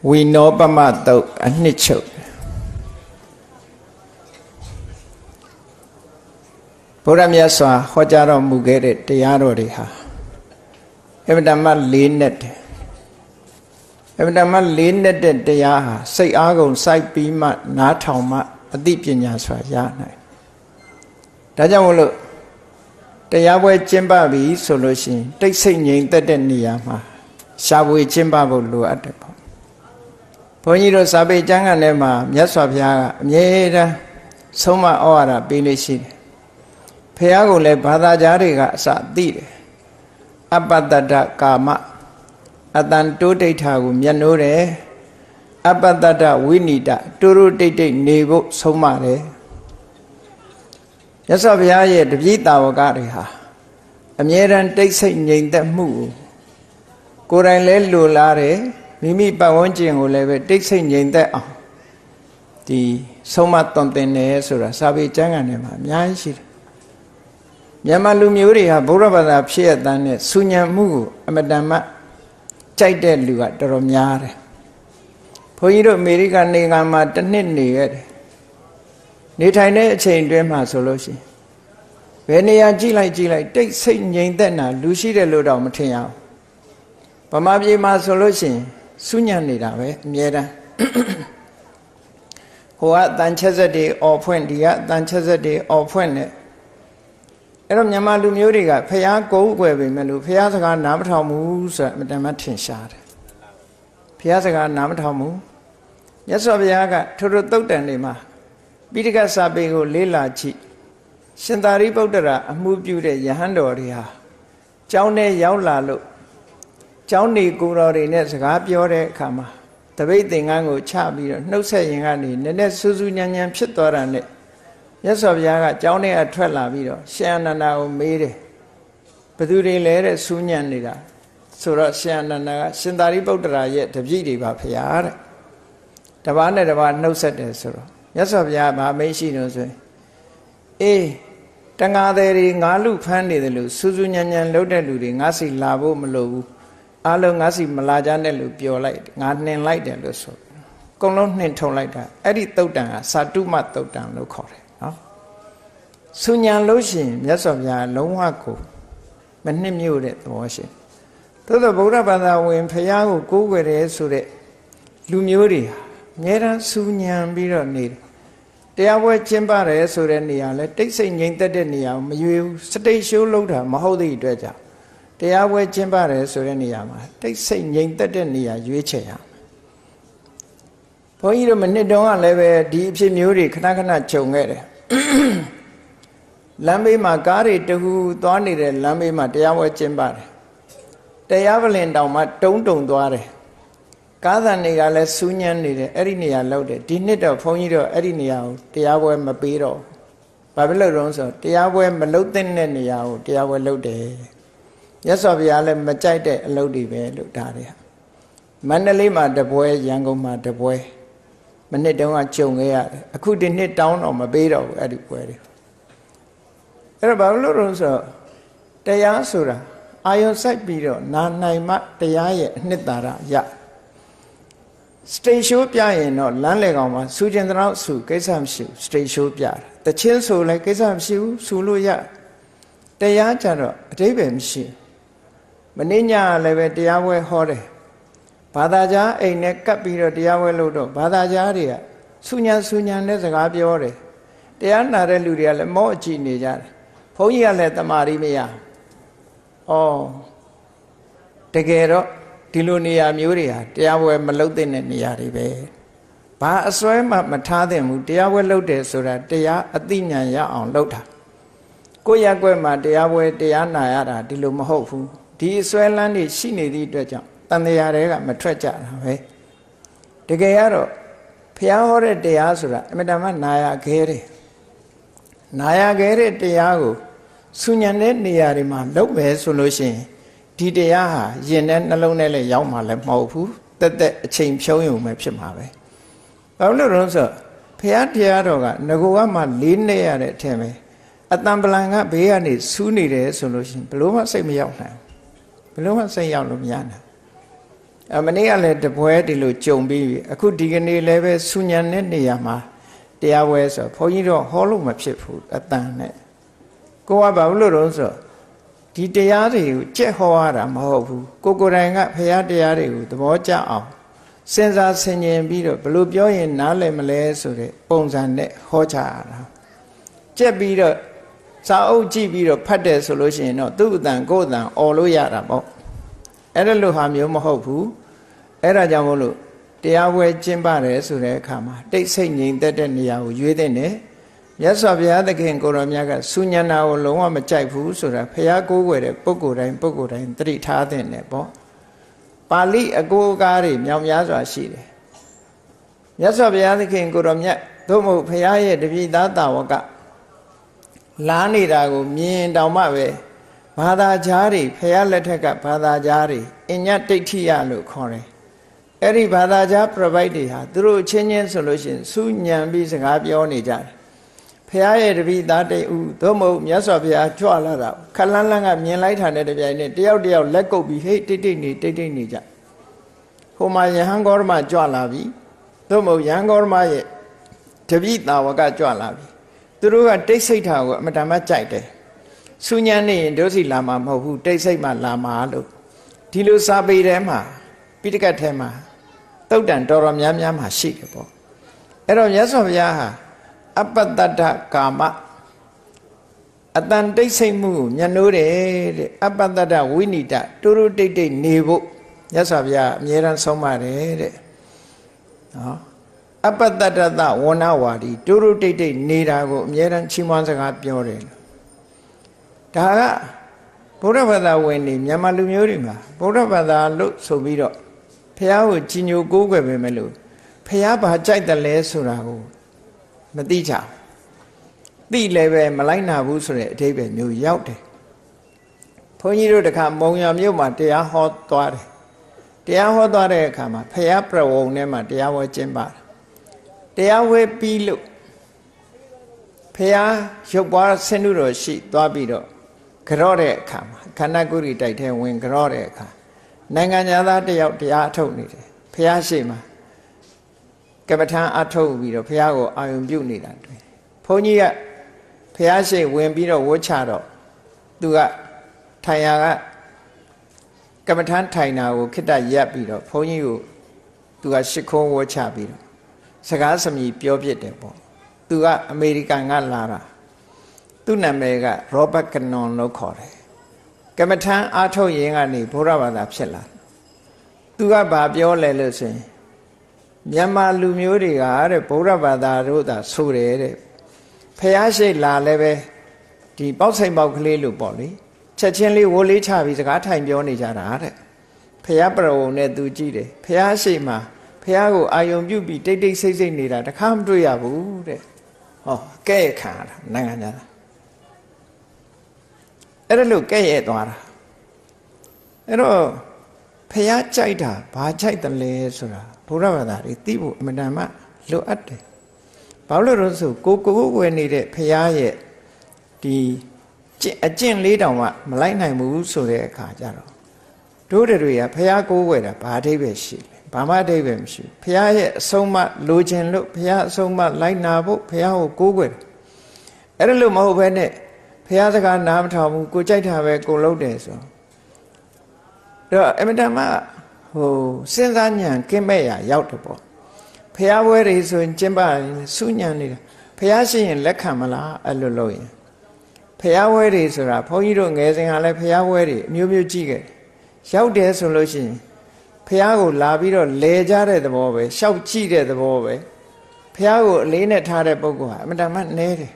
ဝိနောပမတုတ်အနှစ်ချုပ်ဘုရားမြတ်စွာဟောကြားတော်မူခဲ့တဲ့တရားတော်တွေဟာအမှန်တမ်းလေးနဲ့တယ်အမှန်တမ်းလေးနဲ့တဲ့တရားဟာစိတ်အားကုန်စိုက်ပြီးမှနားထောင်မှအသိပညာစွာရနိုင်ဒါကြောင့်မို့လို့တရားပွဲကျင့်ပပြီဆိုလို့ရှိရင်တိတ်ဆိတ်ငြိမ်သက်တဲ့နေရာမှာရှားပွေကျင့်ပဖို့လိုအပ်တယ်ပေါ့ဘုန်းကြီးတို့စာပေကျမ်းဂန်ထဲမှာမြတ်စွာဘုရားကအမြဲတမ်းဆုံးမဩဝါဒပေးလို့ရှိတယ်ဘုရားကလည်းဘာသာကြားတွေကအစသိတယ်အပ္ပတ္တကာမအတန်တိုးတိဋ္ဌာကိုမျက်နှိုးတယ်အပ္ပတ္တဝိနိတတိုးတိုးတိတ်တိတ်နေဖို့ဆုံးမတယ်မြတ်စွာဘုရားရဲ့တပည့်တာဝကတွေဟာအမြဲတမ်းတိတ်ဆိတ်ငြိမ်သက်မှုကိုယ်တိုင်လဲလိုလားတယ်မိမိပတ်ဝန်းကျင်ကိုလည်းပဲတိတ်ဆိတ်ငြိမ်သက်အောင်ဒီဆုံးမသွန်သင်တယ်ဆိုတာစာပေကျမ်းဂန်ထဲမှာအများကြီးရှိတယ်မြန်မာလူမျိုးတွေဟာဗုဒ္ဓဘာသာဖြစ်ရတဲ့ဆူညံမှုကိုအမတန်မှကြိုက်တဲ့လူကတော်တော်များတယ်ဘုန်းကြီးတို့အမေရိကန်နိုင်ငံမှာတစ်နှစ်နေရတယ်နေထိုင်တဲ့အချိန်အတွင်းမှာဆိုလို့ရှိရင်ဘယ်နေရာကြည့်လိုက်တိတ်ဆိတ်ငြိမ်သက်တာလူရှိတယ်လို့တော့မထင်ရဘူးဗမာပြည်မှာဆိုလို့ရှိရင်ဆူညံနေတာပဲအမြဲတမ်းဟိုကအတန်ချက်ဆက်တွေအော်ဖွင့်ဒီကအတန်ချက်ဆက်တွေအော်ဖွင့်နဲ့အဲ့တော့မြန်မာလူမျိုးတွေကဖះကိုးကွယ်ပေမဲ့လို့ဖះစကားနားမထောင်ဘူးဆိုတာအမှန်တမ်းထင်ရှားတယ်ဖះစကားနားမထောင်ဘူးမြတ်စွာဘုရားကထိုသုတ်တန်တွေမှာပိဋကစာပေကိုလေးလာကြည့်ရှင်သာရိပုတ္တရာအမှုပြုတဲ့ယဟန်တော်တွေဟာကျောင်းထဲရောက်လာလို့ကျောင်းနေကိုတော်တွေနဲ့စကားပြောတဲ့အခါမှာတပိတ်သင်္ကန်းကိုချပြီးတော့နှုတ်ဆက်ရင်ကနေနည်းနည်းစူးစူးညံညံဖြစ်သွားတာနဲ့မြတ်စွာဘုရားကကျောင်းထဲအထွက်လာပြီးတော့ရှင်အနန္ဒာကိုမေးတယ်ဘယ်သူတွေလဲတဲ့စူးညံနေတာဆိုတော့ရှင်အနန္ဒာကရှင်သာရိပုတ္တရာရဲ့တပည့်တွေပါဖရာတဲ့တပားနဲ့တပားနှုတ်ဆက်တယ်ဆိုတော့မြတ်စွာဘုရားဗာမေးရှိလို့ဆိုရင်အေးတန်ဃာတွေငါလူဖမ်းနေတယ်လို့စူးစူးညံညံလှုပ်တဲ့လူတွေငါစီလာဖို့မလိုဘူးအားလုံးငါစီမလာကြနဲ့လို့ပြောလိုက်ငါနှင်လိုက်တယ်လို့ဆိုအကုန်လုံးနှင်ထုံလိုက်တာအဲ့ဒီသုတ်တန်ကစာတုမသုတ်တန်လို့ခေါ်တယ်နော်ဆူညံလို့ရှိရင်မြတ်စွာဘုရားလုံးဝကိုမနှစ်မြို့တဲ့သဘောရှိသို့သောဗုဒ္ဓဘာသာဝင်ဖရာကိုကိုးကွယ်တယ်ဆိုတဲ့လူမျိုးတွေဟာအများအားဆူညံပြီးတော့နေတယ်တရားပွဲကျင်းပတယ်ဆိုတဲ့နေရာလဲတိတ်ဆိတ်ငြိမ်သက်တဲ့နေရာကိုမရွေးဘူးစတိတ်ရှိုးလုံးတာမဟုတ်သည့်အတွက်ကြောင့်တရားပွဲကျင်းပတယ်ဆိုတဲ့နေရာမှာတိတ်ဆိတ်ငြိမ်သက်တဲ့နေရာရွေးချယ်ရမယ်ဘုန်းကြီးတို့မနှစ်တုန်းကလည်းပဲဒီအဖြစ်မျိုးတွေခဏခဏကြုံခဲ့တယ်လမ်းဘေးမှာကားတွေတခုသွားနေတဲ့လမ်းဘေးမှာတရားပွဲကျင်းပတယ်တရားပလင်တောင်မှတုံသွားတယ်ကားသံတွေကလည်းစူးညံနေတယ်အဲ့ဒီနေရာလောက်တယ်ဒီနှစ်တော့ဘုန်းကြီးတို့အဲ့ဒီနေရာကိုတရားပွဲမပေးတော့ဘာဖြစ်လို့လဲဆိုတော့တရားပွဲမလုပ်တဲ့နေရာကိုတရားပွဲလုပ်တယ်မြတ်စွာဘုရားလည်းမကြိုက်တဲ့အလုပ်တွေပဲလို့ဒါတွေဟာမန္တလေးမှာတပွဲရန်ကုန်မှာတပွဲမနှစ်တုန်းကကြုံခဲ့ရတယ်အခုဒီနှစ်တောင်းတော့မပေးတော့ဘူးအဲ့ဒီပွဲတွေအဲ့တော့ဘာလို့လဲဆိုတော့တရားဆိုတာအာယုံစိုက်ပြီးတော့နာနိုင်မှတရားရဲ့အနှစ်သာရရစတေရှိုးပြရင်တော့လမ်းလေကောင်မှာစူကျင်တော့စူကိစ္စမရှိဘူးစတေရှိုးပြတာတချင်းဆိုလည်းကိစ္စမရှိဘူးစူလို့ရတရားကြတော့အတိပ္ပယ်မရှိမင်းညာလည်းပဲတရားပွဲဟောတယ်ဘာသာကြားအိမ်နဲ့ကပ်ပြီးတော့တရားပွဲလုပ်တော့ဘာသာကြားတွေကဆူညံနဲ့စကားပြောတယ်တရားနာတဲ့လူတွေကလည်းမောအကြည့်နေကြတယ်ဘုန်းကြီးကလည်းတမာရီမရဩတကယ်တော့ဒီလိုနေရာမျိုးတွေဟာတရားပွဲမလုပ်တဲ့နေရာတွေပဲဘာအစွဲမှမထားသင့်ဘူးတရားပွဲလုပ်တယ်ဆိုတာတရားအသိဉာဏ်ရအောင်လုပ်တာကိုယ့်ရက်ွက်မှာတရားပွဲတရားနာရတာဒီလိုမဟုတ်ဘူးဒီအစွဲလန်းတွေရှိနေသည့်အတွက်ကြောင့်တန်တရားတွေကမထွက်ကြတာပဲတကယ်ကတော့ဘုရားဟောတဲ့တရားဆိုတာအမြဲတမ်းနာရခဲတယ်နာရခဲတဲ့တရားကိုဆူညံတဲ့နေရာတွေမှာလုပ်မယ်ဆိုလို့ရှိရင်ဒီတရားဟာယင်တဲ့နှလုံးထဲလည်းရောက်မှာလည်းမဟုတ်ဘူးတက်အချိန်ဖြုံးရုံပဲဖြစ်မှာပဲဘာလို့လဲဆိုတော့ဘုရားတရားတော်ကငကိုကမှလေးနေရတဲ့အထင်ပဲအတန်ပလန်ကဘေးကနေဆူးနေတယ်ဆိုလို့ရှိရင်ဘလို့မှစိတ်မရောက်နိုင်ဘလို့မှစိတ်ရောက်လို့မရနိုင် မနေ့ကလည်းတပွဲဒီလိုကြုံပြီးအခုဒီကနေ့လည်းပဲဆူညံတဲ့နေရာမှာတရားဝဲဆိုဘုန်းကြီးတော့ဟောလို့မဖြစ်ဘူးအတန်နဲ့ကိုကဘာလို့လို့ဆိုဒီတရားတွေကိုကြက်ဟောရတာမဟုတ်ဘူးကိုယ်တိုင်ကဘုရားတရားတွေကိုသဘောကျအောင်စဉ်းစားဆင်ခြင်ပြီးတော့ဘလို့ပြောရင်နားလည်မလဲဆိုတဲ့ပုံစံနဲ့ဟောချရတာကြက်ပြီးတော့စာအုပ်ကြည့်ပြီးတော့ဖတ်တယ်ဆိုလို့ရှိရင်တော့သူ့အတန်ကိုယ်အတန်អော်လို့ရတာပေါ့အဲ့ဒါလိုဟာမျိုးမဟုတ်ဘူးအဲ့ဒါကြောင့်မို့လို့တရားဝဲကျင့်ပါတယ်ဆိုတဲ့အခါမှာတိတ်ဆိတ်ငြိမ်သက်တဲ့နေရာကိုရွေးတဲ့နဲ့မြတ်စွာဘုရားသခင်ကိုရောမြတ်ကဆူညံတာကိုလုံးဝမကြိုက်ဘူးဆိုတာဘုရားကိုးကွယ်တဲ့ပုဂ္ဂိုလ်တိုင်းသတိထားတဲ့နဲ့ပေါ့ပါဠိအကိုးအကားတွေမြောက်များစွာရှိတယ်မြတ်စွာဘုရားသခင်ကိုရောမြတ်သို့မဟုတ်ဘုရားရဲ့တပည့်သားတာဝကလားနေတာကိုမြင်တောင်မှပဲဘာသာကြားတွေဘုရားလက်ထက်ကဘာသာကြားတွေအညတ်ဒိဋ္ဌိယလို့ခေါ်တယ်အဲ့ဒီဘာသာကြား provide တွေဟာသူတို့ချင်းချင်းဆိုလို့ရှိရင်စူးညံပြီးစကားပြောနေကြတယ်ဘုရားရဲ့တပည့်သားတိတ်ဦးသို့မဟုတ်မြတ်စွာဘုရားကြွလာတာခလန်းလန်းကမြင်လိုက်တာနဲ့တပြိုင်နက်တယောက်လက်ကုပ်ပြီးဟေ့တိတ်နေကြဟိုမှာယဟန်ဂေါရမကြွလာပြီသို့မဟုတ်ယဟန်ဂေါရမရဲ့တပည့်သားဝကကြွလာပြီသူတို့ကတိတ်ဆိတ်တာကိုအမတန်မှကြိုက်တယ်ဆူညံနေရင်တို့စီလာမှာမဟုတ်ဘူးတိတ်ဆိတ်မှလာမှာလို့ဒီလိုစာပေထဲမှာပိဋကတ်ထဲမှာတုတ်တန်တော်များများမှာရှိတယ်ပေါ့အဲ့တော့မြတ်စွာဘုရားဟာအပတ္တတကာမအတန်တိတ်ဆိတ်မှုကိုညှနိုးတယ်တဲ့အပတ္တတဝိနိတတူတူတိတ်တိတ်နေဖို့မြတ်စွာဘုရားအမြဲတမ်းဆုံးပါတယ်တဲ့နော်အပတ္တတသဝဏဝါဒီတူတူတိတ်တိတ်နေတာကိုအမြဲတမ်းချီးမွမ်းစကားပြောတယ်ဒါကဗုဒ္ဓဘာသာဝင်နေမြန်မာလူမျိုးတွေမှာဗုဒ္ဓဘာသာလို့ဆိုပြီးတော့ဖះကိုကြီးညိုကိုးကွယ်ပေမဲ့လို့ဖះဘာကြိုက်တယ်လဲဆိုတာကိုမသိကြသိလည်းပဲမလိုက်နာဘူးဆိုတဲ့အဓိပ္ပာယ်မျိုးရောက်တယ်ဘုန်းကြီးတို့တခါမုံရမြို့မှာတရားဟောသွားတယ်တရားဟောသွားတဲ့အခါမှာဖះပြဝုံထဲမှာတရားဝဲကျင်းပတာတရားဝဲပြီးလို့ဖះရုပ်ပွားဆင်းတုတော်ရှိသွားပြီးတော့ကြော့တဲ့အခါမှာခန္ဓာကိုယ်ကြီးတိုက်ထဲဝင်ကြော့တဲ့အခါနိုင်ငံသားတယောက်တရားအထုတ်နေတယ်ဖះရှိမှာကပ္ပထံအထုတ်ပြီးတော့ဖះကိုအာယုံပြုတ်နေတာတွေ့ဘုန်းကြီးကဖះရှိဝင်ပြီးတော့ဝှချတော့သူကထိုင်ရာကကမ္မထမ်းထိုင်တာကိုခိတ္တရက်ပြီးတော့ဘုန်းကြီးကိုသူကရှ िख ုံးဝှချပြီးတော့စကားစမြည်ပြောပြတယ်ပေါ့သူကအမေရိကန်ကလာတာသူ့နာမည်ကရောဘတ်ကနွန်လို့ခေါ်တယ်ကမ္မထမ်းအားထုတ်ရင်ကနေဘုရားဘာသာဖြစ်လာသူကဘာပြောလဲလို့ဆိုရင်မြန်မာလူမျိုးတွေကတဲ့ဘုရားဘာသာတို့သာဆိုတယ်တဲ့ဖះရှိလာလည်းပဲဒီပေါက်ဆိုင်ပေါက်ကလေးလို့ပေါ့လေချက်ချင်းလေးဝိုးလေးချပြီးစကားထိုင်ပြောနေကြတာတဲ့ဖះပရဝုံနဲ့သူကြည့်တယ်ဖះရှိမှာဖះကိုအာယုံပြုတ်ပြီးတိတ်တိတ်ဆိတ်ဆိတ်နေတာတခါမတွေ့ရဘူးတဲ့ဟောကဲ့ခါတာနိုင်ငံသားအဲ့ဒါလို့ကဲ့ရဲ့သွားတာအဲ့တော့ဖះကြိုက်တာဘာကြိုက်တယ်လဲဆိုတာဘုရားဘာသာတွေသိဖို့အမှန်တမ်းလိုအပ်တယ်ဘာလို့လဲဆိုကိုဝယ်နေတဲ့ဖះရဲ့ဒီအကျင့်လေးတောင်မှမလိုက်နိုင်ဘူးဆိုတဲ့အခါကျတော့တို့တွေကဖះကိုးကွယ်တာဘာအဓိပ္ပာယ်ရှိလဲဘာမှအဓိပ္ပာယ်မရှိဘူးဖះရဲ့အဆုံးအမလိုချင်လို့ဖះအဆုံးအမလိုက်နာဖို့ဖះကိုကိုးကွယ်တယ်အဲ့ဒါလို့မဟုတ်ဘဲနဲ့ဖះစကားနားမထောင်ဘူးကိုကြိုက်တာပဲကိုလုပ်တယ်ဆိုတော့အမတမစဉ်းစားဉာဏ်ကင်းမဲ့ရရောက်တယ်ပေါ့ဖះပွဲတွေဆိုရင်ကျင့်ပါစူးညံနေတာဖះရှိရင်လက်ခံမလားအဲ့လိုလုပ်ရင်ဖះဝဲတွေဆိုတာဘုန်းကြီးတို့ငယ်စဉ်ကလည်းဖះဝဲတွေအမျိုးမျိုးကြည့်ခဲ့ရောက်တယ်ဆိုလို့ရှိရင်ဖះကိုလာပြီးတော့လဲကြတဲ့သဘောပဲရှောက်ကြည့်တဲ့သဘောပဲဖះကိုအလေးနဲ့ထားတဲ့ပုဂ္ဂိုလ်ဟာအမှန်တမ်းနဲတယ်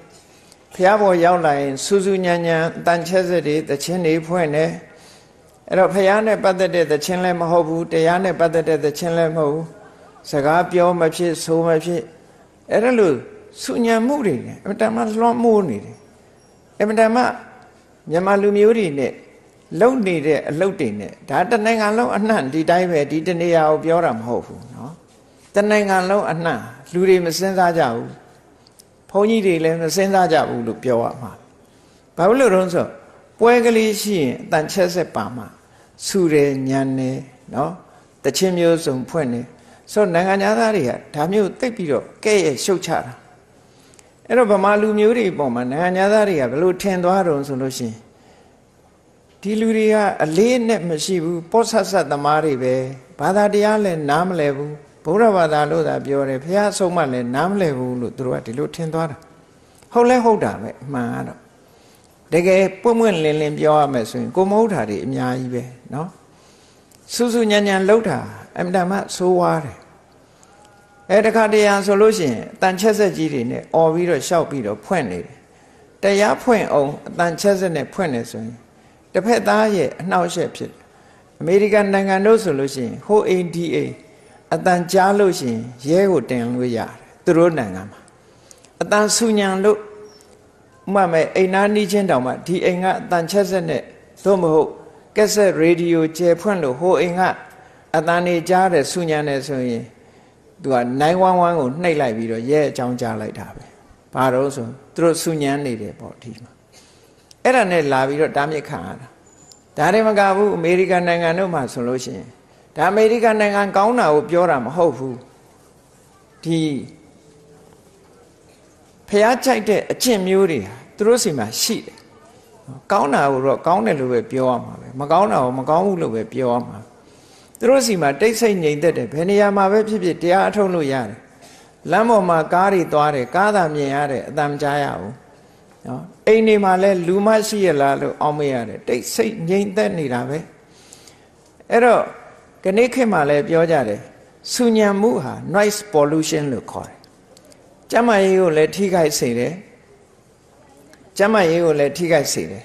ဖះဘောရောက်လာရင်စူးစူးညံညံတန်ချက်စက်တွေတခြင်းတွေဖွင့်တယ်အဲ့တော့ဖះနဲ့ပတ်သက်တဲ့တခြင်းလည်းမဟုတ်ဘူးတရားနဲ့ပတ်သက်တဲ့တခြင်းလည်းမဟုတ်ဘူးစကားပြောမဖြစ်ဆိုမဖြစ်အဲ့ဒါလို့စူညံမှုတွေနဲ့အမှန်တမ်းလွှမ်းမိုးနေတယ်အမှန်တမ်းမြန်မာလူမျိုးတွေနဲ့လုံနေတဲ့အလုပ်တွေနဲ့ဒါတနိုင်ငံလုံးအနှံ့ဒီတိုင်းပဲဒီတနေရာကိုပြောတာမဟုတ်ဘူးเนาะတနိုင်ငံလုံးအနှံ့လူတွေမစဉ်းစားကြဘူးဘုန်းကြီးတွေလည်းမစဉ်းစားကြဘူးလို့ပြောရမှာဘာလို့လဲဆိုပွဲကလေးရှိရင်အတန်ချက်ဆက်ပါမှာဆူတယ်ညံတယ်เนาะတ ချင်းမျိုးစုံဖွင့်နေဆိုနိုင်ငံသားတွေကဒါမျိုးသိပ်ပြီးတော့ကဲ့ရဲ့ရှုတ်ချတာအဲ့တော့ဗမာလူမျိုးတွေပုံမှာနိုင်ငံသားတွေကဘယ်လိုထင်သွားတော့ဆိုလို့ရှိရင်ဒီလူတွေကအလေးနဲ့မရှိဘူးပောဆတ်ဆတ်သမားတွေပဲဘာသာတရားလည်းနားမလဲဘူးဗုဒ္ဓဘာသာလို့သာပြောတယ်ဘုရားဆုံးမလည်းနားမလဲဘူးလို့သူတို့ကဒီလိုထင်သွားတာဟုတ်လဲဟုတ်တာပဲအမှန်ကတော့တကယ်ပွင့်ပွင့်လင်းလင်းပြောရမယ်ဆိုရင်ကိုမဟုတ်တာတွေအများကြီးပဲเนาะစူးစူးညံ့ညံ့လှုပ်တာအမှန်တမ်းဆိုးဝါးတယ်အဲတခါတရံဆိုလို့ရှိရင်အတန်ချက်ဆက်ကြီးတွေနဲ့អော်ပြီးတော့ရှောက်ပြီးတော့ဖွင့်နေတယ်တရားဖွင့်အောင်အတန်ချက်ဆက်နဲ့ဖွင့်နေဆိုရင်တစ်ဖက်သားရဲ့အနှောက်အယှက်ဖြစ်တယ်အမေရိကန်နိုင်ငံတို့ဆိုလို့ရှိရင်ဟိုအိမ်ဒီအိမ်အတန်ကြားလို့ရှိရင်ရဲကိုတင်လို့ရတယ်သူတို့နိုင်ငံမှာအတန်ဆူညံလို့မှမဲ့အိမ်နာနီးချင်းတောင်မှဒီအိမ်ကအတန်ချက်ဆက်နဲ့သို့မဟုတ်ကက်ဆက်ရေဒီယိုကျယ်ဖွင့်လို့ဟိုအိမ်ကအတန်နေကြားတယ်ဆူညံတယ်ဆိုရင်သူက911ကိုနှိပ်လိုက်ပြီးတော့ရဲအကြောင်းကြားလိုက်တာပဲဘာလို့ဆိုသူတို့ဆူညံနေတယ်ပေါ့ဒီမှာအဲ့ဒါနဲ့လာပြီးတော့တားမြစ်ခံရတာဒါတွေမကဘူးအမေရိကန်နိုင်ငံတို့မှာဆိုလို့ရှိရင်ဒါအမေရိကန်နိုင်ငံကောင်းတာကိုပြောတာမဟုတ်ဘူးဒီဖျားကြိုက်တဲ့အကျင့်မျိုးတွေဟာသူတို့စီမှာရှိတယ်ကောင်းတာကိုတော့ကောင်းတယ်လို့ပဲပြောရမှာပဲမကောင်းတာကိုမကောင်းဘူးလို့ပဲပြောရမှာသူတို့စီမှာတိတ်ဆိတ်ငြိမ်သက်တယ်ဘယ်နေရာမှာပဲဖြစ်ဖြစ်တရားအထုတ်လို့ရတယ်လမ်းပေါ်မှာကားတွေသွားတယ်ကားသာမြင်ရတယ်အတမ်းမကြားရဘူးနော်အိမ်တွေမှာလဲလူမရှိရလားလို့အောင်းမရတယ်တိတ်ဆိတ်ငြိမ်သက်နေတာပဲအဲ့တော့ခဏခေတ်မှာလဲပြောကြတယ်ဆူညံမှုဟာ noise pollution လို့ခေါ်တယ်ကျမရေးကိုလည်းထိခိုက်စေတယ်ကျမရေးကိုလည်းထိခိုက်စေတယ်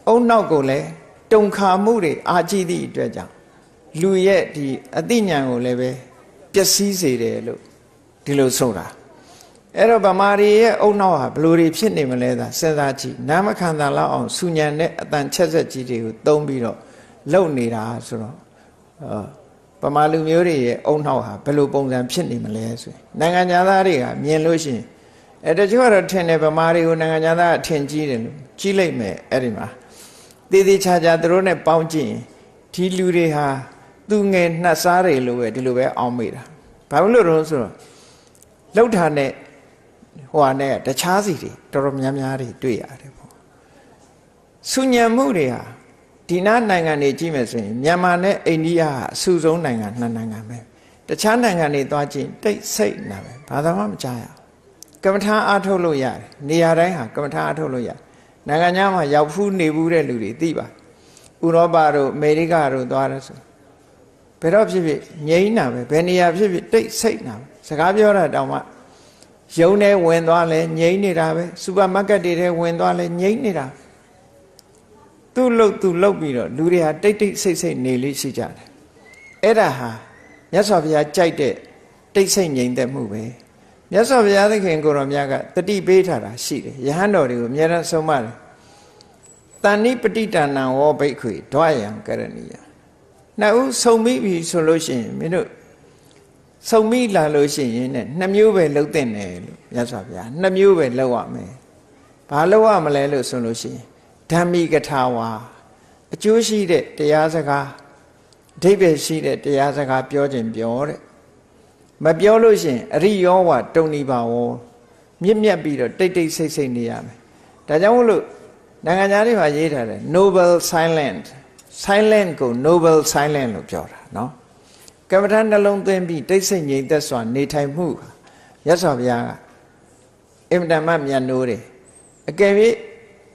အုံနောက်ကိုလည်းတုန်ခါမှုတွေအာကြည့်သည့်အတွက်ကြောင့်လူရဲ့ဒီအသိဉာဏ်ကိုလည်းပဲပျက်စီးစေတယ်လို့ဒီလိုဆိုတာအဲ့တော့ဗမာတွေရဲ့အုံနောက်ဟာဘလို့တွေဖြစ်နေမလဲသာစဉ်းစားကြည့်နာမခန္ဓာလောက်အောင်ဆူညံတဲ့အတန်ချက်ဆက်ကြီးတွေကိုသုံးပြီးတော့လုပ်နေတာဆိုတော့ဗမာလူမျိုးတွေရဲ့အုံနောက်ဟာဘယ်လိုပုံစံဖြစ်နေမလဲဆိုရင်နိုင်ငံသားတွေကမြင်လို့ရှိရင်တချို့ကတော့ထင်တယ်ဗမာတွေကိုနိုင်ငံသားအထင်ကြီးတယ်လို့ကြီးလိုက်မယ်အဲ့ဒီမှာတည်တည်ချာချာသူတို့နဲ့ပေါင်းကြည့်ရင်ဒီလူတွေဟာသူငယ်နှက်စားတွေလို့ပဲဒီလိုပဲအောင်းမိတာဘာလို့လို့ဆိုတော့လောက်ထားတဲ့ဟိုဟာနဲ့တခြားစီတွေတော်တော်များများတွေတွေ့ရတယ်ပေါ့ဆူညံမှုတွေဟာဒီနားနိုင်ငံတွေကြည့်မယ်ဆိုရင်မြန်မာနဲ့အိန္ဒိယဟာအဆူဆုံးနိုင်ငံနှစ်နိုင်ငံပဲတခြားနိုင်ငံတွေသွားကြည့်တိတ်ဆိတ်နေပဲဘာသာမှမကြားရကမ္မထာအားထုတ်လို့ရတယ်နေရာတိုင်းဟာကမ္မထာအားထုတ်လို့ရတယ်နိုင်ငံခြားမှာရောက်ဖူးနေဘူးတဲ့လူတွေသိပါဥရောပတို့အမေရိကတို့သွားတယ်ဆိုဘယ်တော့ဖြစ်ဖြစ်ငြိမ်းတာပဲဘယ်နေရာဖြစ်ဖြစ်တိတ်ဆိတ်တာပဲစကားပြောတာတောင်မှရုံထဲဝင်သွားလဲငြိမ်းနေတာပဲစူပါမားကတ်တွေထဲဝင်သွားလဲငြိမ်းနေတာသူ့လုတ်ပြီးတော့လူတွေဟာတိတ်တိတ်ဆိတ်ဆိတ်နေလေးရှိကြတယ်အဲ့ဒါဟာမြတ်စွာဘုရားကြိုက်တဲ့တိတ်ဆိတ်ငြိမ်သက်မှုပဲမြတ်စွာဘုရားသခင်ကိုတော်မြတ်ကတတိပေးထားတာရှိတယ်ယဟန်တော်တွေကိုအမြဲတမ်းဆုံးမတယ်တဏိပတိတဏံဝောဘိက္ခွေဒွါယံကရဏီယနှစ်ဦးဆုံမိပြီဆိုလို့ရှိရင်မင်းတို့ဆုံမိလာလို့ရှိရင်နဲ့နှစ်မျိုးပဲလှုပ်တဲ့တယ်လို့မြတ်စွာဘုရားနှစ်မျိုးပဲလှုပ်ရမယ်ဘာလှုပ်ရမလဲလို့ဆိုလို့ရှိရင်ဓမ္မိကထာဝါအကျိုးရှိတဲ့တရားစကားအဓိပ္ပာယ်ရှိတဲ့တရားစကားပြောခြင်းပြောတဲ့မပြောလို့ရှိရင်အရိယောဝတုန်နိဘာဝမြင့်မြတ်ပြီးတော့တိတ်တိတ်ဆိတ်ဆိတ်နေရမယ်ဒါကြောင့်မို့လို့နိုင်ငံသားတွေမှာရေးထားတယ် noble silent ကို noble silent လို့ပြောတာเนาะကမ္မထာနှလုံးသွင်းပြီးတိတ်ဆိတ်ငြိမ်သက်စွာနေထိုင်မှုရသော်ဘုရားကအင်မတန်မှမြတ်နိုးတယ်အကယ်၍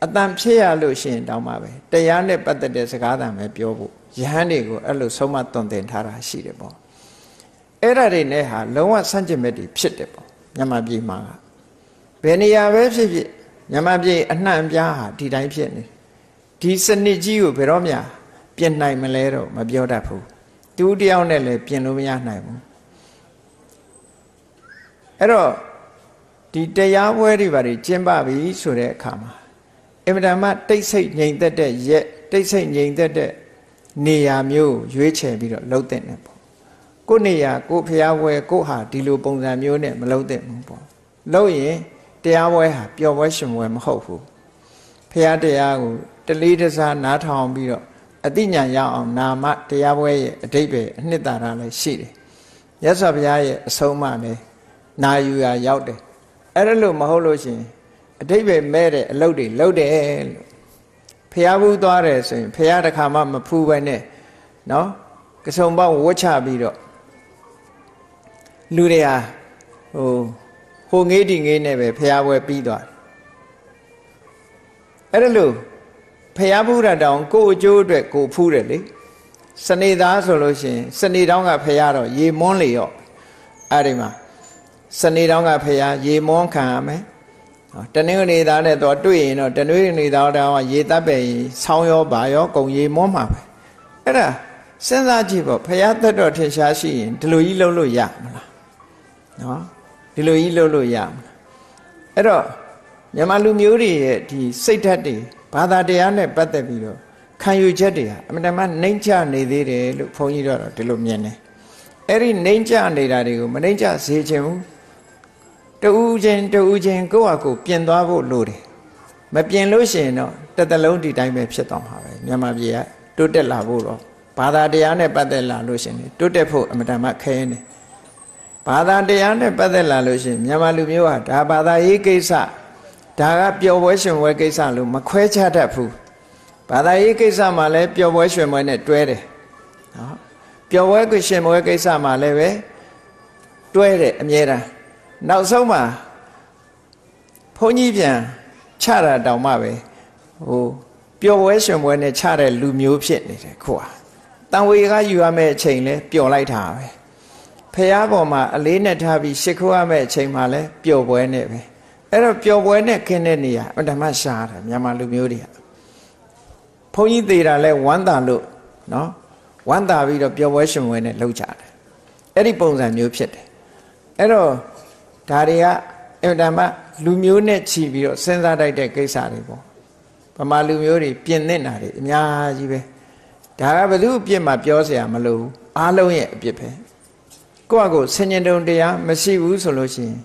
အတန်ဖြစ်ရလို့ရှိရင်တောင်းပါပဲတရားနဲ့ပတ်သက်တဲ့စကားသံပဲပြောဖို့ယဟန်တွေကိုအဲ့လိုဆုံးမသွန်သင်ထားတာရှိတယ်ပေါ့အဲ့ဒါတွေနဲ့ဟာလုံးဝဆန့်ကျင်ဘက်တွေဖြစ်တယ်ပေါ့မြန်မာပြည်မှာဘယ်နေရာပဲဖြစ်ဖြစ်မြန်မာပြည်အနှံ့အပြားဟာဒီတိုင်းဖြစ်နေဒီစနစ်ကြီးကိုဘယ်တော့မှပြင်နိုင်မလဲတော့မပြောတတ်ဘူးတူတယောက်နဲ့လည်းပြင်လို့မရနိုင်ဘူးအဲ့တော့ဒီတရားပွဲတွေဘာတွေကျင်းပပြီဆိုတဲ့အခါမှာအင်မတန်မှတိတ်ဆိတ်ငြိမ်သက်တဲ့ရက်တိတ်ဆိတ်ငြိမ်သက်တဲ့နေရာမျိုးရွေးချယ်ပြီးတော့လှုပ်တဲ့နေပေါ့ကိုယ်နေရာကိုယ်ဖျားပွဲကိုယ်ဟာဒီလိုပုံစံမျိုးနဲ့မလှုပ်တဲ့ဘူးပေါ့လှုပ်ရင်တရားပွဲဟာပျော်ပွဲရှင်ပွဲမဟုတ်ဘူးဖျားတရားကိုတလေးတစားနားထောင်ပြီးတော့ အတိညာရအောင်နာမတရားပွဲရဲ့အဓိပ္ပာယ်အနှစ်သာရလည်းရှိတယ်မြတ်စွာဘုရားရဲ့အဆုံးအမလည်းနာယူရာရောက်တယ်အဲ့ဒါလို့မဟုတ်လို့ရှိရင်အဓိပ္ပာယ်မဲ့တဲ့အလုပ်တွေလုပ်တယ်လို့ဖျားဘူးသွားတယ်ဆိုရင်ဖျားတစ်ခါမှမဖူးပဲနဲ့နော်ကစုံပေါင်းဝတ်ချပြီးတော့လူတွေဟာဟိုငေးဒီငေးနဲ့ပဲဖျားပွဲပြီးသွားတယ်အဲ့ဒါလို့ဖျားဘူးတာတောင်ကိုယ်အကျိုးအတွက်ကိုဖူးတယ်လေစနေသားဆိုလို့ရှိရင်စနေတောင်းကဖျားတော့ရေမွန်းလေရော့အဲ့ဒီမှာစနေတောင်းကဖျားရေမွန်းခံရမယ်တနင်္ဂနွေသားနဲ့တော့တွေ့ရင်တော့တနင်္ဂနွေသားတောင်ရေတပ်ပဲဆောင်းရောပါရောကုန်ရေမွန်းမှာပဲအဲ့ဒါစဉ်းစားကြည့်ပေါ့ဖျားသက်တော်ထင်ရှားရှိရင်ဒီလိုကြီးလုပ်လို့ရမလားနော်ဒီလိုကြီးလုပ်လို့ရမလားအဲ့တော့မြန်မာလူမျိုးတွေရဲ့ဒီစိတ်ဓာတ်တွေဘာသာတရားနဲ့ပတ်သက်ပြီးတော့ခံယူချက်တွေဟာအမှန်တမ်းနှိမ့်ချနေသေးတယ်လို့ဘုန်းကြီးတို့ဒီလိုမြင်တယ်အဲ့ဒီနှိမ့်ချနေတာတွေကိုမနှိမ့်ချစေချင်ဘူးတူးချင်းကိုယ့်ဟာကိုယ်ပြင်သွားဖို့လိုတယ်မပြင်လို့ရှိရင်တော့တစ်သလုံးဒီတိုင်းပဲဖြစ်သွားမှာပဲမြန်မာပြည်ကတိုးတက်လာဖို့တော့ဘာသာတရားနဲ့ပတ်သက်လာလို့ရှိရင်တိုးတက်ဖို့အမှန်တမ်းခဲနေဘာသာတရားနဲ့ပတ်သက်လာလို့ရှိရင်မြန်မာလူမျိုးဟာဒါဘာသာရေးကိစ္စဒါကပျော်ပွဲရွှင်ပွဲကိစ္စလို့မခွဲခြားတတ်ဘူးဘာသာရေးကိစ္စမှာလည်းပျော်ပွဲရွှင်ပွဲနဲ့တွဲတယ်နော်ပျော်ပွဲရွှင်ပွဲကိစ္စမှာလည်းပဲတွဲတယ်အမြဲတမ်းနောက်ဆုံးမှာဘုန်းကြီးပြန်ချတာတောင်မှပဲပျော်ပွဲရွှင်ပွဲနဲ့ချတဲ့လူမျိုးဖြစ်နေတယ်ခုဟာတန်ဝေကယူရမယ့်အချိန်လဲပျော်လိုက်တာပဲဖះပေါ်မှာအလေးနဲ့ထားပြီးရှ िख ိုးရမယ့်အချိန်မှာလဲပျော်ပွဲနဲ့ပဲအဲ့တော့ပျော်ပွဲနဲ့ခင်းတဲ့နေရာအဓမ္မရှားတယ်မြန်မာလူမျိုးတွေကဘုန်းကြီးသေးတာလဲဝမ်းသာလို့နော်ဝမ်းသာပြီးတော့ပျော်ပွဲရွှင်ပွဲနဲ့လှုပ်ကြတယ်အဲ့ဒီပုံစံမျိုးဖြစ်တယ်အဲ့တော့ဒါတွေကအဓမ္မလူမျိုးနဲ့ချီပြီးတော့စဉ်းစားတတ်တဲ့ကိစ္စတွေပေါ့ဗမာလူမျိုးတွေပြင်သင့်တာတွေအများကြီးပဲဒါကဘယ်သူအပြစ်မှပြောเสียမလို့အားလုံးရဲ့အပြစ်ပဲကိုယ့်အကိုဆင်ញင်တုံတရားမရှိဘူးဆိုလို့ရှိရင်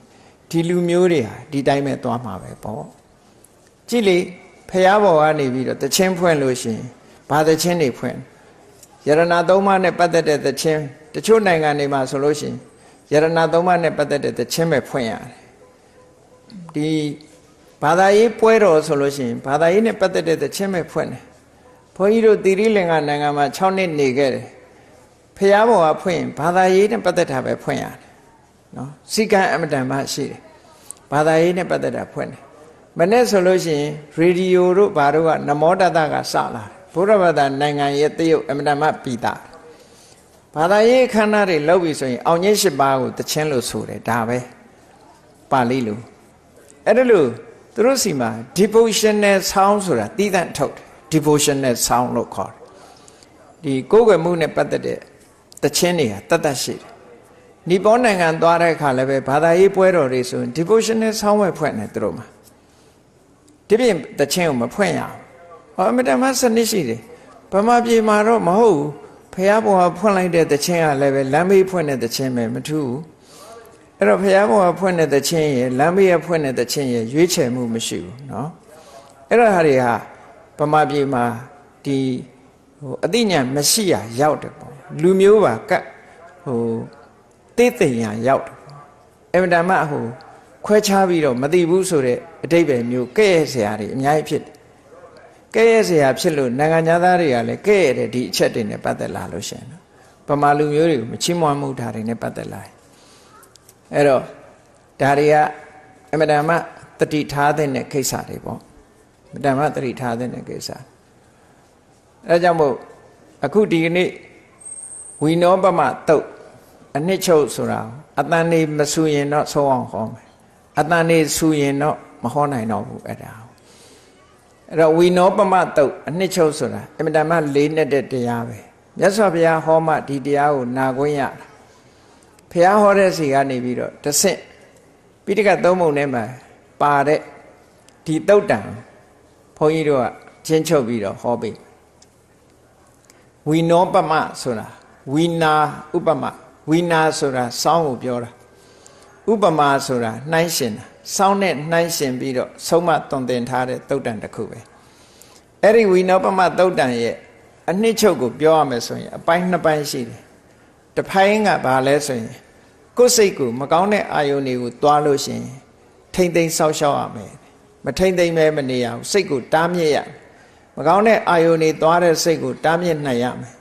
ဒီလူမျိုးတွေဟာဒီတိုင်းပဲသွားမှာပဲပေါ့ကြည့်လေဖះဘော်ကနေပြီးတော့တခြင်းဖွင့်လို့ရှိရင်ဘာတခြင်းတွေဖွင့်ယရဏသုံးပါးနဲ့ပတ်သက်တဲ့တခြင်းတချို့နိုင်ငံတွေမှာဆိုလို့ရှိရင်ယရဏသုံးပါးနဲ့ပတ်သက်တဲ့တခြင်းပဲဖွင့်ရတယ်ဒီဘာသာရေးပွဲတော်ဆိုလို့ရှိရင်ဘာသာရေးနဲ့ပတ်သက်တဲ့တခြင်းပဲဖွင့်တယ်ဘုန်းကြီးတို့သီရိလင်္ကာနိုင်ငံမှာ6နှစ်နေခဲ့တယ်ဖះဘော်ကဖွင့်ရင်ဘာသာရေးနဲ့ပတ်သက်တာပဲဖွင့်ရတယ်နော်စီကံအမတန်မှရှိတယ်ဘာသာရေးနဲ့ပတ်သက်တာဖွင့်တယ်မနေ့ဆိုလို့ရှိရင်ရေဒီယိုတို့ဘာတို့ကနမောတတကစလာဘုရားဘာသာနိုင်ငံရဲ့တရုတ်အမတန်မှပြီးတာဘာသာရေးခန္ဓာတွေလောက်ပြီဆိုရင်အောင်ကြီး၈ပါးကိုတခြင်းလို့ဆိုတယ်ဒါပဲပါဠိလိုအဲ့ဒါလို့သူတို့စီမှာ devotional sound ဆိုတာတီးသန့်ထုတ်တယ် devotional sound လို့ခေါ်တယ်ဒီကိုယ်ွယ်မှုနဲ့ပတ်သက်တဲ့တခြင်းတွေဟာတတ်တတ်ရှိတယ်နီပေါနိုင်ငံသွားတဲ့အခါလည်းပဲဘာသာရေးပွဲတော်တွေဆိုရင် devotional sound ပဲဖွင့်တယ်သူတို့မှာဒီပြင်တခြင်းကိုမဖွင့်ရအောင်ဟောအမြဲတမ်းစနစ်ရှိတယ်ဗမာပြည်မှာတော့မဟုတ်ဘူးဖះဘော်ကဖွင့်လိုက်တဲ့တခြင်းကလည်းပဲလမ်းမေးဖွင့်တဲ့တခြင်းပဲမထူးဘူးအဲ့တော့ဖះဘော်ကဖွင့်တဲ့တခြင်းရဲ့လမ်းမေးရဖွင့်တဲ့တခြင်းရဲ့ရွေးချယ်မှုမရှိဘူးเนาะအဲ့ဒါဟာတွေဟာဗမာပြည်မှာဒီအသိဉာဏ်မရှိရရောက်တယ်ပေါ့လူမျိုးပါကတ်သိသိညာရောက်တယ်အမှန်တမ်းခွဲခြားပြီးတော့မသိဘူးဆိုတဲ့အတိတ်ပဲမျိုးကဲ့ရဲ့ဆရာတွေအများကြီးဖြစ်တယ်ကဲ့ရဲ့ဆရာဖြစ်လို့နိုင်ငံသားတွေကလည်းကဲ့ရဲ့တဲ့ဒီအချက်တွေနဲ့ပတ်သက်လာလို့ရှိရင်ဗမာလူမျိုးတွေကိုမချီးမွမ်းမှုထားတွေနဲ့ပတ်သက်လာအဲ့တော့ဒါတွေကအမှန်တမ်းတတိထားတဲ့ကိစ္စတွေပေါ့အမှန်တမ်းတတိထားတဲ့ကိစ္စအဲကြောင့်မို့အခုဒီကနေ့ဝိနောပမတုတ်အနှစ်ချုပ်ဆိုတာအတန်နေမဆူရင်တော့ဆုံးအောင်ဟောမယ်အတန်နေဆူရင်တော့မဟောနိုင်တော့ဘူးအဲ့ဒါအဲ့တော့ဝိနောပမတုတ်အနှစ်ချုပ်ဆိုတာအမြဲတမ်းလေးနဲ့တဲ့တရားပဲမြတ်စွာဘုရားဟောမှဒီတရားကိုနာခွင့်ရတာဘုရားဟောတဲ့စီကနေပြီးတော့တဆင့်ပိဋကသုံးပုံထဲမှာပါတဲ့ဒီတုတ်တံဘုန်းကြီးတို့ကချင်းချုပ်ပြီးတော့ဟောပေးဝိနောပမဆိုတာဝိနာဥပမာဝိနာဆိုတာစောင်းကိုပြောတာဥပမာဆိုတာနှိုင်းရှင်တာစောင်းနဲ့နှိုင်းရှင်ပြီးတော့ဆုံးမသွန်သင်ထားတဲ့သုတ်တန်တစ်ခုပဲအဲ့ဒီဝိနောပမသုတ်တန်ရဲ့ အနှစ်ချုပ်ကိုပြောရမယ်ဆိုရင်အပိုင်းနှစ်ပိုင်းရှိတယ်တစ်ပိုင်းကဘာလဲဆိုရင်ကိုယ်စိတ်ကိုမကောင်းတဲ့အာယုန်တွေကိုတွားလို့ရှိရင်ထိမ့်သိမ်းဆောက်ရှောက်ရမယ်မထိမ့်သိမ်းမဲမနေရဘူးစိတ်ကိုတားမြစ်ရမကောင်းတဲ့အာယုန်တွေတွားတဲ့စိတ်ကိုတားမြစ်နိုင်ရမယ်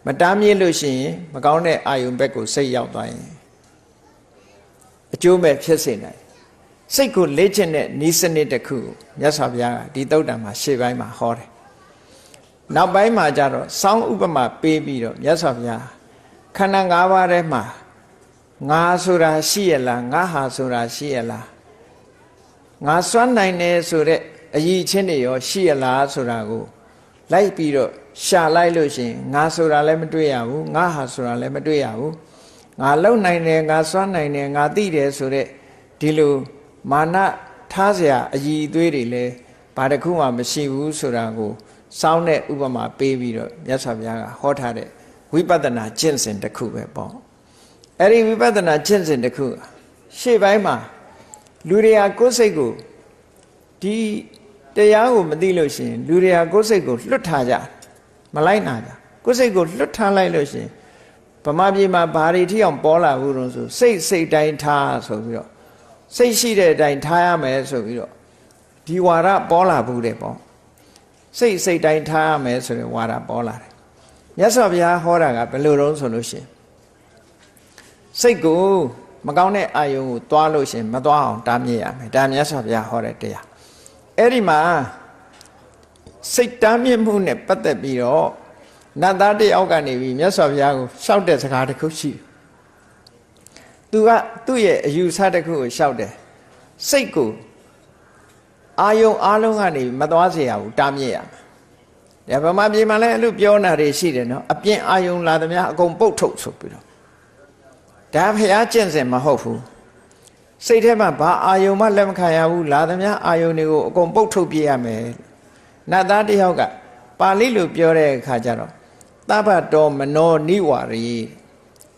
မတားမြစ်လို့ရှိရင်မကောင်းတဲ့အာယုန်ဘက်ကိုစိတ်ရောက်သွားရင်အကျိုးမဲ့ဖြစ်စေနိုင်စိတ်ကိုလေ့ကျင့်တဲ့ဤစနစ်တစ်ခုမြတ်စွာဘုရားကဒီသုတ်တံမှာရှေ့ပိုင်းမှာဟောတယ်နောက်ပိုင်းမှာကျတော့စောင်းဥပမာပေးပြီးတော့မြတ်စွာဘုရားခန္ဓာ၅ပါးထဲမှာငါဆိုတာရှိရလားငါဟာဆိုတာရှိရလားငါစွမ်းနိုင်တယ်ဆိုတဲ့အရည်အချင်းတွေရောရှိရလားဆိုတာကိုလိုက်ပြီးတော့ရှာလိုက်လို့ရှိရင်ငါဆိုတာလည်းမတွေ့ရဘူးငါဟာဆိုတာလည်းမတွေ့ရဘူးငါလုံနိုင်တယ်ငါစွမ်းနိုင်တယ်ငါသိတယ်ဆိုတဲ့ဒီလိုမာနထားเสียအရည်အသွေးတွေလည်းဘာတစ်ခုမှမရှိဘူးဆိုတာကိုစောင်းတဲ့ဥပမာပေးပြီးတော့မြတ်စွာဘုရားကဟောထားတဲ့ဝိပဿနာကျင့်စဉ်တစ်ခုပဲပေါ့အဲ့ဒီဝိပဿနာကျင့်စဉ်တစ်ခုရှေ့ပိုင်းမှာလူတွေကကိုယ်စိတ်ကိုဒီတရားကိုမသိလို့ရှိရင်လူတွေကကိုယ်စိတ်ကိုလွတ်ထားကြမလိုက်နာကြကိုယ်စိတ်ကိုလွတ်ထားလိုက်လို့ရှိရင်ဗမာပြည်မှာဘာတွေထိအောင်ပေါ်လာဘူးလို့ဆိုစိတ်တိုင်းထားဆိုပြီးတော့စိတ်ရှိတဲ့အတိုင်းထားရမယ်ဆိုပြီးတော့ဒီဝါဒပေါ်လာဘူးတဲ့ပေါ့စိတ်တိုင်းထားရမယ်ဆိုတဲ့ဝါဒပေါ်လာတယ်မြတ်စွာဘုရားဟောတာကဘယ်လိုတုံးဆိုလို့ရှိရင်စိတ်ကိုမကောင်းတဲ့အာယုံကိုတွားလို့ရှိရင်မတွားအောင်တားမြစ်ရမယ်ဒါမြတ်စွာဘုရားဟောတဲ့တရားအဲ့ဒီမှာစိတ်တားမြစ်မှုနဲ့ပတ်သက်ပြီးတော့နတ်သားတယောက်ကနေပြီးမြတ်စွာဘုရားကိုရှောက်တဲ့စကားတစ်ခုရှိသူကသူ့ရဲ့အယူဆတစ်ခုကိုရှောက်တယ်စိတ်ကိုအာယုံအားလုံးကနေမသွားစေရဘူးတားမြစ်ရမယ်ဒါဗမာပြည်မှာလည်းအဲ့လိုပြောနေတာတွေရှိတယ်နော်အပြင်အာယုံလာသမျှအကုန်ပုတ်ထုတ်ဆိုပြီးတော့ဒါဘုရားကျင့်စဉ်မဟုတ်ဘူးစိတ်ထဲမှာဘာအာယုံမှလက်မခံရဘူးလာသမျှအာယုံတွေကိုအကုန်ပုတ်ထုတ်ပြရမယ်နတ်သားတယောက်ကပါဠိလိုပြောတဲ့အခါကျတော့သဗ္ဗတောမနောနိဝါရီ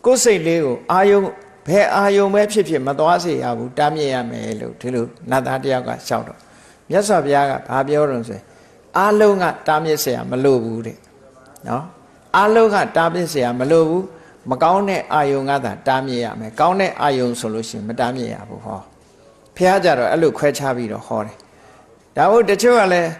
ကိုယ်စိတ်လေးကိုအာယုံဘယ်အာယုံပဲဖြစ်ဖြစ်မသွားစေရဘူးတားမြစ်ရမယ်လို့ဒီလိုနတ်သားတယောက်ကရှောက်တော့မြတ်စွာဘုရားကဘာပြောတော့ဆိုရင်အားလုံးကတားမြစ်เสียမလို့ဘူးတဲ့နော်အားလုံးကတားမြစ်เสียမလို့ဘူးမကောင်းတဲ့အာယုံကသာတားမြစ်ရမယ်ကောင်းတဲ့အာယုံဆိုလို့ရှိရင်မတားမြစ်ရဘူးဟောဘုရားကြတော့အဲ့လိုခွဲခြားပြီးတော့ဟောတယ်ဒါဟုတ်တချို့ကလည်း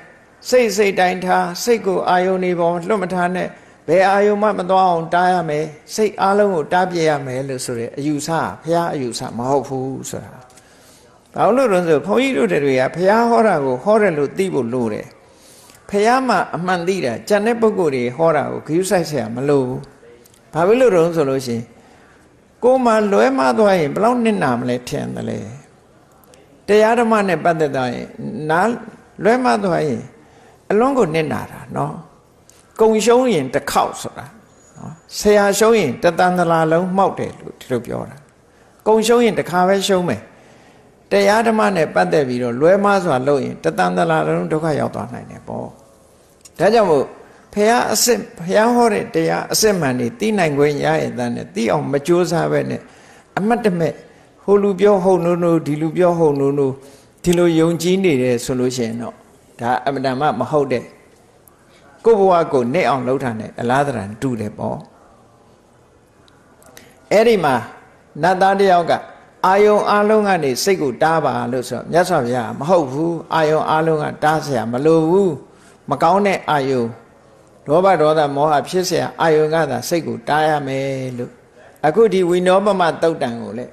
စိတ်တိုင်းထားစိတ်ကိုအာယုံနေပေါ်လွတ်မထားနဲ့ဘယ်အာယုံမှမသွားအောင်တားရမယ်စိတ်အားလုံးကိုတားပြရမယ်လို့ဆိုတဲ့အယူဆဘုရားအယူဆမဟုတ်ဘူးဆိုတာဘာလို့လဲဆိုဘုန်းကြီးတို့တွေကဘုရားဟောတာကိုဟောတယ်လို့သိဖို့လိုတယ်ဘုရားမှာအမှန်သိတာကျန်တဲ့ပုဂ္ဂိုလ်တွေဟောတာကိုဂရုစိုက်เสียမလိုဘူးဘာဖြစ်လို့တုံးဆိုလို့ရှိရင်ကိုယ်မှလွဲမှားသွားရင်ဘယ်လောက်နစ်နာမလဲထင်တယ်လေတရားဓမ္မနဲ့ပတ်သက်သွားရင်နားလွဲမှားသွားရင်အလွန်ကိုနစ်နာတာနော်ကုံရှုံးရင်တစ်ခေါက်ဆိုတာနော်ဆရာရှုံးရင်တသန္တရာလုံးမှောက်တယ်လို့ဒီလိုပြောတာကုံရှုံးရင်တစ်ခါပဲရှုံးမယ်တရားဓမ္မနဲ့ပတ်သက်ပြီးတော့လွဲမှားစွာလုပ်ရင်တသန္တရာလုံးဒုက္ခရောက်သွားနိုင်တယ်ပေါ့ဒါကြောင့်မို့ဘုရားအစစ်ဘုရားဟောတဲ့တရားအစစ်မှန်နေသိနိုင်ခွင့်ရရဲ့တန်းနဲ့သိအောင်မကြိုးစားပဲနဲ့အမတ်တမဲ့ဟိုလူပြောဟုတ်နိုးနိုးဒီလူပြောဟုတ်နိုးနိုးဒီလိုယုံကြည်နေတယ်ဆိုလို့ရှိရင်တော့ဒါအမတန်မှမဟုတ်တဲ့ကိုယ့်ဘဝကိုနှိမ့်အောင်လှုပ်ထားတဲ့အလားတရံတူတယ်ပေါ့အဲ့ဒီမှာနတ်သားတယောက်ကအာယုံအားလုံးကနေစိတ်ကိုတားပါလို့ဆိုတော့မြတ်စွာဘုရားမဟုတ်ဘူးအာယုံအားလုံးကတားเสียမလိုဘူးမကောင်းတဲ့အာယုံဒေါဘဒေါသမောဟဖြစ်เสียအာယုံကသာစိတ်ကိုတားရမယ်လို့အခုဒီဝိနောပမတုတ်တံကိုလေ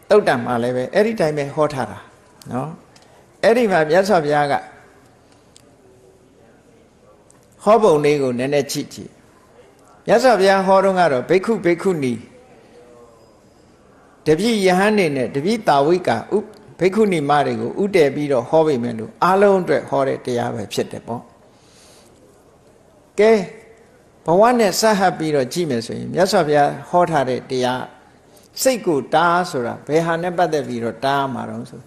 တုတ်တံမှာလည်းပဲအဲ့ဒီတိုင်းပဲဟောထားတာနော်အဲ့ဒီမှာမြတ်စွာဘုရားကဟောပုံလေးကိုနည်းနည်းကြည့်ကြည့်မြတ်စွာဘုရားဟောတော့ကတော့ဘိက္ခုဘိက္ခုနီတပည့်ယဟန်နေနဲ့တပည့်တာဝိကာဥဘိက္ခုနီမတွေကိုဥတည်ပြီးတော့ဟောပေမဲ့လို့အားလုံးအတွက်ဟောတဲ့တရားပဲဖြစ်တယ်ပေါ့ကဲဘဝနဲ့ဆက်ဟပ်ပြီးတော့ကြည့်မယ်ဆိုရင်မြတ်စွာဘုရားဟောထားတဲ့တရားစိတ်ကိုတားဆိုတာဘယ်ဟာနဲ့ပတ်သက်ပြီးတော့တားမှာတော့ဆို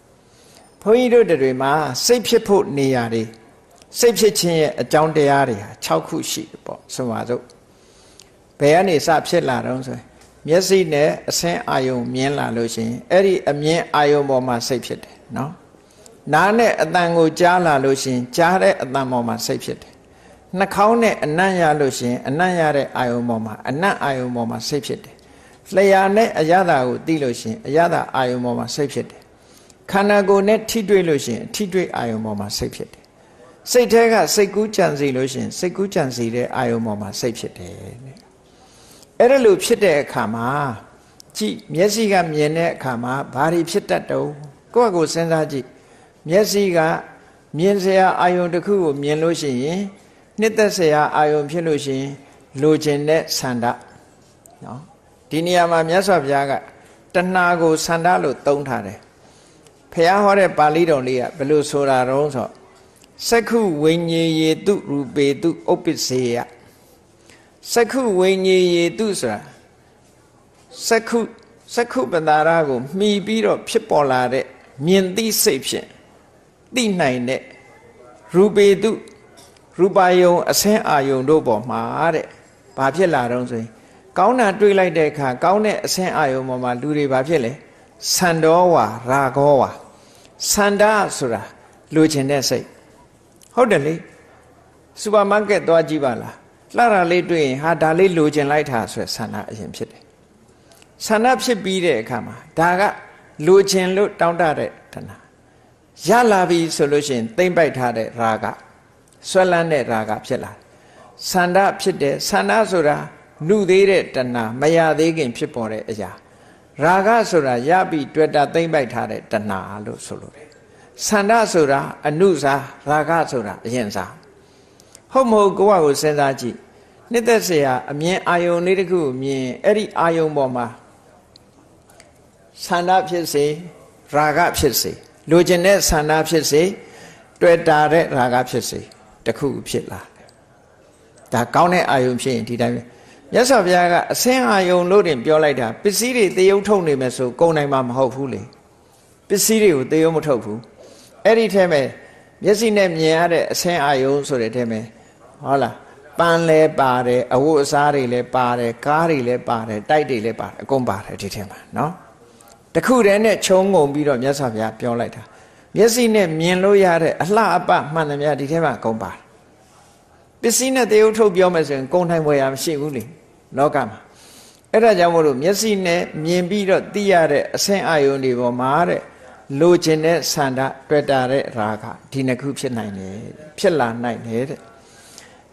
ဘုန်းကြီးတို့တွေမှာစိတ်ဖြစ်ဖို့နေရာတွေစိတ်ဖြစ်ခြင်းရဲ့အကြောင်းတရားတွေဟာ6ခုရှိတယ်ပေါ့ဆိုပါစို့ဘယ်ကနေစဖြစ်လာတော့ဆိုမျက်စိနဲ့အဆင်းအာယုံမြင်လာလို့ရှိရင်အဲ့ဒီအမြင်အာယုံပေါ်မှာစိတ်ဖြစ်တယ်နော်နားနဲ့အတန်ကိုကြားလာလို့ရှိရင်ကြားတဲ့အတန်ပေါ်မှာစိတ်ဖြစ်တယ် နှာခေါင်းနဲ့အနံ့ရလို့ရှိရင်အနံ့ရတဲ့အာယုံပေါ်မှာအနံ့အာယုံပေါ်မှာစိတ်ဖြစ်တယ်လျှာနဲ့အရသာကိုသိလို့ရှိရင်အရသာအာယုံပေါ်မှာစိတ်ဖြစ်တယ်ခန္ဓာကိုယ်နဲ့ထိတွေ့လို့ရှိရင်ထိတွေ့အာယုံပေါ်မှာစိတ်ဖြစ်တယ်စိတ်ထဲကစိတ်ကူးကြံစီလို့ရှိရင်စိတ်ကူးကြံစီတဲ့အာယုံပေါ်မှာစိတ်ဖြစ်တယ်တဲ့အဲ့ဒါလို့ဖြစ်တဲ့အခါမှာကြည့်မျက်စိကမြင်တဲ့အခါမှာဘာတွေဖြစ်တတ်တုံးကိုယ့်အကိုစဉ်းစားကြည့်မျက်စိကမြင်စရာအာယုံတစ်ခုကိုမြင်လို့ရှိရင်နှစ်သက်စရာအာယုံဖြစ်လို့ရှိရင်လိုချင်တဲ့ဆန္ဒနော်ဒီနေရာမှာမြတ်စွာဘုရားကတဏှာကိုဆန္ဒလို့သုံးထားတယ်ဘုရားဟောတဲ့ပါဠိတော်လေးကဘယ်လိုဆိုတာတော့ဆိုစက္ခုဝိညေယေတုရူပေတုဥပ္ပစေယစက္ခုဝိညေယေတုဆိုတာစက္ခုပတာရကိုမှီပြီးတော့ဖြစ်ပေါ်လာတဲ့မြင်သိစိတ်ဖြင့်သိနိုင်တဲ့ရူပေတုရူပါယုံအဆင်းအာယုံတို့ပေါ်မှာတဲ့ဘာဖြစ်လာတော့ဆိုရင်ကောင်းတာတွေးလိုက်တဲ့အခါကောင်းတဲ့အဆင်းအာယုံပေါ်မှာလူတွေဘာဖြစ်လဲဆန္ဒောဝါရာဂောဝါဆန္ဒဆိုတာလိုချင်တဲ့စိတ်ဟုတ်တယ်လေစူပါမားကတ်သွားကြည့်ပါလားလှတာလေးတွေ့ရင်ဟာဒါလေးလိုချင်လိုက်တာဆိုရယ်ဆန္ဒအရင်ဖြစ်တယ်ဆန္ဒဖြစ်ပြီးတဲ့အခါမှာဒါကလိုချင်လို့တောင်းတတဲ့တဏှာရလာပြီဆိုလို့ရှိရင်သိမ့်ပိုက်ထားတဲ့ရာဂဆွဲလန်းတဲ့ရာဂဖြစ်လာဆန္ဒဖြစ်တယ်ဆန္ဒဆိုတာနှုသေးတဲ့တဏှာမရသေးခင်ဖြစ်ပေါ်တဲ့အရာရာဂဆိုတာရပြီးတွေ့တာသိမ့်ပိုက်ထားတဲ့တဏှာလို့ဆိုလိုတယ်ဆန္ဒဆိုတာအနုစာရာဂဆိုတာအရင်စာဟုတ်မဟုတ်ကိုယ့်ကိုစဉ်းစားကြည့်နှစ်သက်เสียအမြင်အာယုံလေးတစ်ခုကိုမြင်အဲ့ဒီအာယုံပေါ်မှာဆန္ဒဖြစ်စေရာဂဖြစ်စေလိုချင်တဲ့ဆန္ဒဖြစ်စေတွေ့တာတဲ့ရာဂဖြစ်စေတခုဖြစ်လာတယ်ဒါကောင်းတဲ့အာယုံဖြစ်ရင်ဒီတိုင်းပဲမြတ်စွာဘုရားကအစင်းအာယုံလို့တင်ပြောလိုက်တာပစ္စည်းတွေသေယုတ်ထုတ်နေမယ်ဆိုကုန်နိုင်မှာမဟုတ်ဘူးလေပစ္စည်းတွေကိုသေယုတ်မထုတ်ဘူးအဲ့ဒီထဲမှာမျက်စိနဲ့မြင်ရတဲ့အစင်းအာယုံဆိုတဲ့ထဲမှာဟုတ်လားပန်းလဲပါတယ်အဝတ်အစားတွေလည်းပါတယ်ကားတွေလည်းပါတယ်တိုက်တွေလည်းပါတယ်အကုန်ပါတယ်ဒီထဲမှာနော်တခုတည်းနဲ့ခြုံငုံပြီးတော့မြတ်စွာဘုရားပြောလိုက်တာမျက်စိနဲ့မြင်လို့ရတဲ့အလှအပမှန်တယ်များဒီထဲမှာအကုန်ပါတယ်ပစ္စည်းနဲ့သေယုတ်ထုတ်ပြောမယ်ဆိုရင်ကုန်ထိုင်ဖွယ်ရမရှိဘူးလေလောကမှာအဲ့ဒါကြောင့်မို့လို့မျက်စိနဲ့မြင်ပြီးတော့သိရတဲ့အဆင့်အာယုန်တွေပေါ်မှာတဲ့လိုချင်တဲ့ဆန္ဒတွေ့တာတဲ့ရာဂဒီနှစ်ခုဖြစ်နိုင်တယ်ဖြစ်လာနိုင်တယ်တဲ့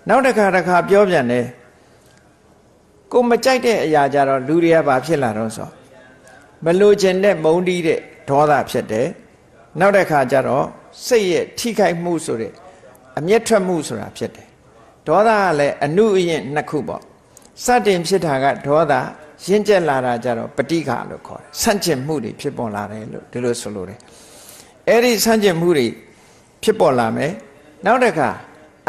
နောက်တစ်ခါပြောပြန်တယ်ကိုမကြိုက်တဲ့အရာကြတော့လူတွေကဘာဖြစ်လာတော့ဆိုမလိုချင်တဲ့မုန်းတီးတဲ့ဒေါသဖြစ်တယ်နောက်တစ်ခါကျတော့စိတ်ရဲ့ထိခိုက်မှုဆိုတဲ့အမျက်ထွက်မှုဆိုတာဖြစ်တယ်ဒေါသကလည်းအနုအယင့်နှစ်ခုပေါ့စတင်ဖြစ်တာကဒေါသရင့်ကျက်လာတာကြတော့ပဋိက္ခလို့ခေါ်တယ်ဆန့်ကျင်မှုတွေဖြစ်ပေါ်လာတယ်လို့ဒီလိုဆိုလိုတယ်အဲ့ဒီဆန့်ကျင်မှုတွေဖြစ်ပေါ်လာမယ်နောက်တစ်ခါ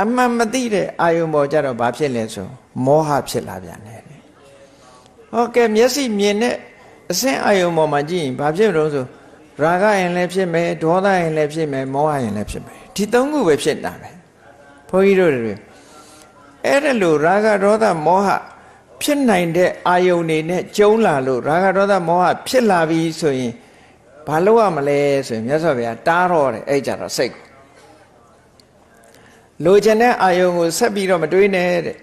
အမှန်မသိတဲ့အာယုံပေါ်ကြတော့ဘာဖြစ်လဲဆိုမောဟဖြစ်လာပြန်တယ်ဟုတ်ကဲ့မျက်စိမြင်တဲ့အစင်းအာယုံပေါ်မှာကြည့်ရင်ဘာဖြစ်လို့ဆိုရာဂရင်လည်းဖြစ်မယ်ဒေါသရင်လည်းဖြစ်မယ်မောဟရင်လည်းဖြစ်မယ်ဒီသုံးခုပဲဖြစ်တာပဲဘုန်းကြီးတို့တွေအဲ့ဒါလို့ရာဂဒေါသမောဟဖြစ်နိုင်တဲ့အာယုန်တွေနဲ့ကျုံလာလို့ရာဂဒေါသမောဟဖြစ်လာပြီဆိုရင်ဘာလုပ်ရမလဲဆိုရင်မြတ်စွာဘုရားတားတော့တယ်အဲ့ကြတော့စိတ်ကိုလိုချင်တဲ့အာယုန်ကိုဆက်ပြီးတော့မတွေးနဲ့တဲ့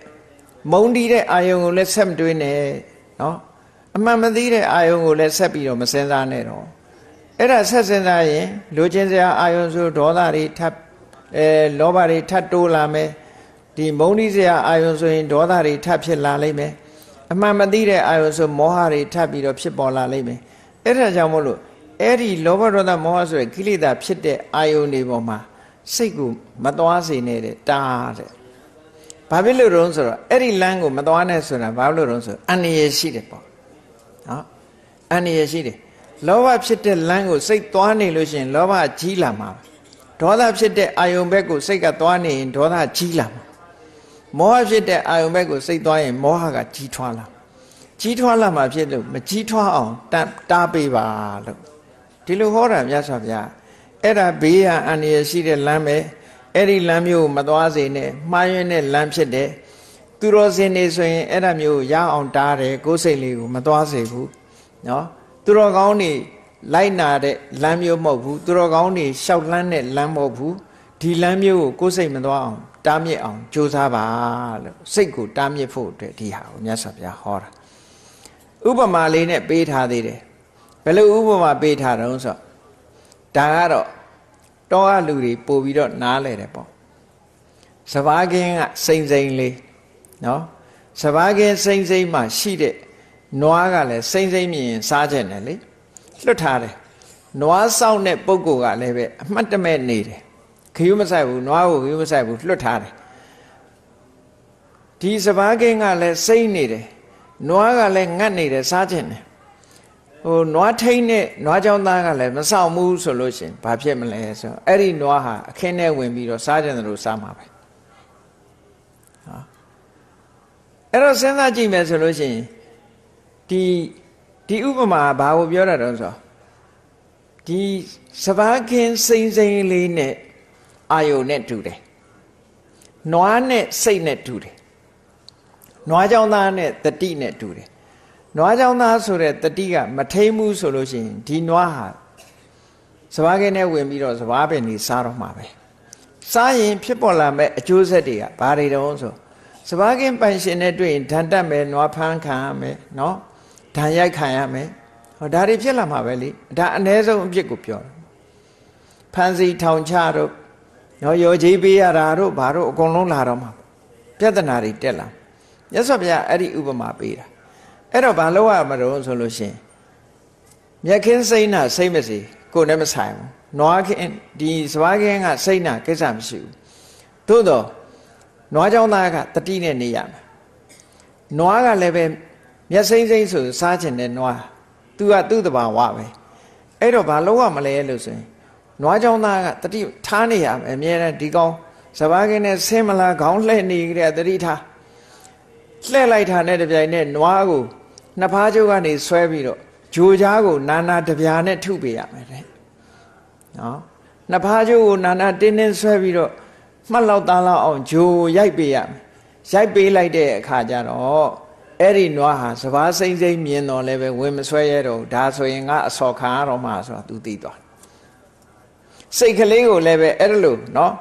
မုန်းတီးတဲ့အာယုန်ကိုလည်းဆက်မတွေးနဲ့နော်အမှန်မသိတဲ့အာယုန်ကိုလည်းဆက်ပြီးတော့မစင်စားနဲ့တော့အဲ့ဒါဆက်စင်စားရင်လိုချင်စရာအာယုန်ဆိုဒေါသတွေထပ်လောဘတွေထပ်တိုးလာမယ်ဒီမုန်းတီးစရာအာယုန်ဆိုရင်ဒေါသတွေထပ်ဖြစ်လာလိမ့်မယ်အမှန်မသိတဲ့အာယုန်ဆိုမောဟတွေထပ်ပြီးတော့ဖြစ်ပေါ်လာလိမ့်မယ်အဲ့ဒါကြောင့်မို့လို့အဲ့ဒီလောဘဒေါသမောဟဆိုတဲ့ကိလေသာဖြစ်တဲ့အာယုန်တွေပေါ်မှာစိတ်ကိုမသွားစေနဲ့တဲ့တားတဲ့ဘာဖြစ်လို့တုံးဆိုတော့အဲ့ဒီလမ်းကိုမသွားနဲ့ဆိုတာဘာလို့တုံးဆိုအန္တရာယ်ရှိတယ်ပေါ့နော်အန္တရာယ်ရှိတယ်လောဘဖြစ်တဲ့လမ်းကိုစိတ်သွားနေလို့ရှိရင်လောဘကြီးလာမှာဒေါသဖြစ်တဲ့အာယုန်ဘက်ကိုစိတ်ကသွားနေရင်ဒေါသကြီးလာမှာမောဟဖြစ်တဲ့အာယုန်ဘက်ကိုစိတ်သွားရင်မောဟကကြီးထွားလာကြီးထွားလာမှာဖြစ်လို့မကြီးထွားအောင်တားပေးပါလို့ဒီလိုဟောတာမြတ်စွာဘုရားအဲ့ဒါဘေးရန်အန္တရာယ်ရှိတဲ့လမ်းပဲအဲ့ဒီလမ်းမျိုးမသွားစေနဲ့မှားယွင်းတဲ့လမ်းဖြစ်တယ်သူတော်စင်နေဆိုရင်အဲ့ဒါမျိုးရအောင်တားတယ်ကိုယ်စိတ်လေးကိုမသွားစေဘူးနော်သူတော်ကောင်းနေလိုက်နာတဲ့လမ်းမျိုးမဟုတ်ဘူးသူတော်ကောင်းနေရှောက်လန်းတဲ့လမ်းမဟုတ်ဘူးဒီလမ်းမျိုးကိုကိုယ်စိတ်မသွားအောင် တားမြစ်အောင်ကြိုးစားပါလို့စိတ်ကိုတားမြစ်ဖို့အတွက်ဒီဟာကိုမြတ်စွာဘုရားဟောတာဥပမာလေးနဲ့ပေးထားသေးတယ်ဘယ်လိုဥပမာပေးထားတော့ဆိုဒါကတော့တောကလူတွေပို့ပြီးတော့နားလဲတယ်ပေါ့စဘာကင်းကစိမ့်စိမ့်လေးနော်စဘာကင်းစိမ့်စိမ့်မှရှိတဲ့နွားကလည်းစိမ့်စိမ့်မြင်စားခြင်းတယ်လေလွတ်ထားတယ်နွားစောင့်တဲ့ပုဂ္ဂိုလ်ကလည်းပဲအမှတ်တမဲ့နေတယ်ခရူးမဆိုင်ဘူးနွားကိုခရူးမဆိုင်ဘူးလွတ်ထားတယ်ဒီစဘာကင်းကလည်းစိမ့်နေတယ်နွားကလည်းငတ်နေတယ်စားခြင်းတယ်ဟိုနွားထိန်နဲ့နွားကြောင်သားကလည်းမဆောင်ဘူးဆိုလို့ရှင်ဘာဖြစ်မလဲဆိုအဲ့ဒီနွားဟာအခင်းထဲဝင်ပြီးတော့စားခြင်းတယ်လို့စားမှာပဲဟာအဲ့တော့စဉ်းစားကြည့်မယ်ဆိုလို့ရှင်ဒီဥပမာဘာကိုပြောတာတော့ဆိုဒီစဘာကင်းစိမ့်စိမ့်လေးနဲ့အာယုနဲ့တူတယ်နွားနဲ့စိတ်နဲ့တူတယ်နွားကြောင်သားနဲ့တတိနဲ့တူတယ်နွားကြောင်သားဆိုတဲ့တတိကမထိန်မှုဆိုလို့ရှိရင်ဒီနွားဟာစဘာကင်းနဲ့ဝင်ပြီးတော့စဘာပင်ကြီးစားတော့မှာပဲစားရင်ဖြစ်ပေါ်လာမဲ့အကျိုးဆက်တွေကဘာတွေတုံးဆိုစဘာကင်းပိုင်ရှင်နဲ့တွေ့ရင်ဓာန်တက်မယ်နွားဖမ်းခံရမယ်နော်ဓာန်ရိုက်ခံရမယ်ဟောဒါတွေဖြစ်လာမှာပဲလေဒါအ ਨੇ ဆုံးအပြစ်ကိုပြောတယ်ဖန်စီထောင်ချတို့နော်ရောကြီးပေးရတာတို့ဘာတို့အကုန်လုံးလာတော့မှာပြဿနာတွေတက်လာမြတ်စွာဘုရားအဲ့ဒီဥပမာပေးတာအဲ့တော့ဘာလို့ရမလို့ဆိုလို့ရှင်မြက်ခင်းစိမ့်နာစိမ့်မစီကိုယ်နဲ့မဆိုင်ဘူးနွားခင်းဒီစဘာခင်းကစိမ့်နာကိစ္စမရှိဘူးသို့တော့နွားကြောင်သားကတတိနဲ့နေရမယ်နွားကလည်းပဲမျက်စိမ့်စိမ့်ဆိုစားခြင်းနဲ့နွားသူကသူ့တဘာဝပဲအဲ့တော့ဘာလို့ရမလဲလို့ဆိုရင်နွားကြောင်သားကတတိထားနေရမယ်အမြဲတမ်းဒီကောင်စဘာကင်းနဲ့ဆင်းမလားခေါင်းလှဲ့နေကြတဲ့တတိထားလှဲ့လိုက်တာနဲ့တပြိုင်နဲ့နွားကိုနှစ်ဖားကျုပ်ကနေဆွဲပြီးတော့ဂျိုကြားကိုနာနာတပြားနဲ့ထုပေးရမယ်တဲ့နော်နှစ်ဖားကျုပ်ကိုနာနာတင်းတင်းဆွဲပြီးတော့မှတ်လောက်သားလောက်အောင်ဂျိုရိုက်ပေးရမယ်ရိုက်ပေးလိုက်တဲ့အခါကျတော့အဲ့ဒီနွားဟာစဘာစိမ့်စိမ့်မြင်တော့လည်းပဲဝင်မဆွဲရတော့ဒါဆိုရင်ငါအစော်ခံရတော့မှဆိုတာ तू သိသွားစိတ်ကလေးကိုလည်းပဲအဲ့လိုနော်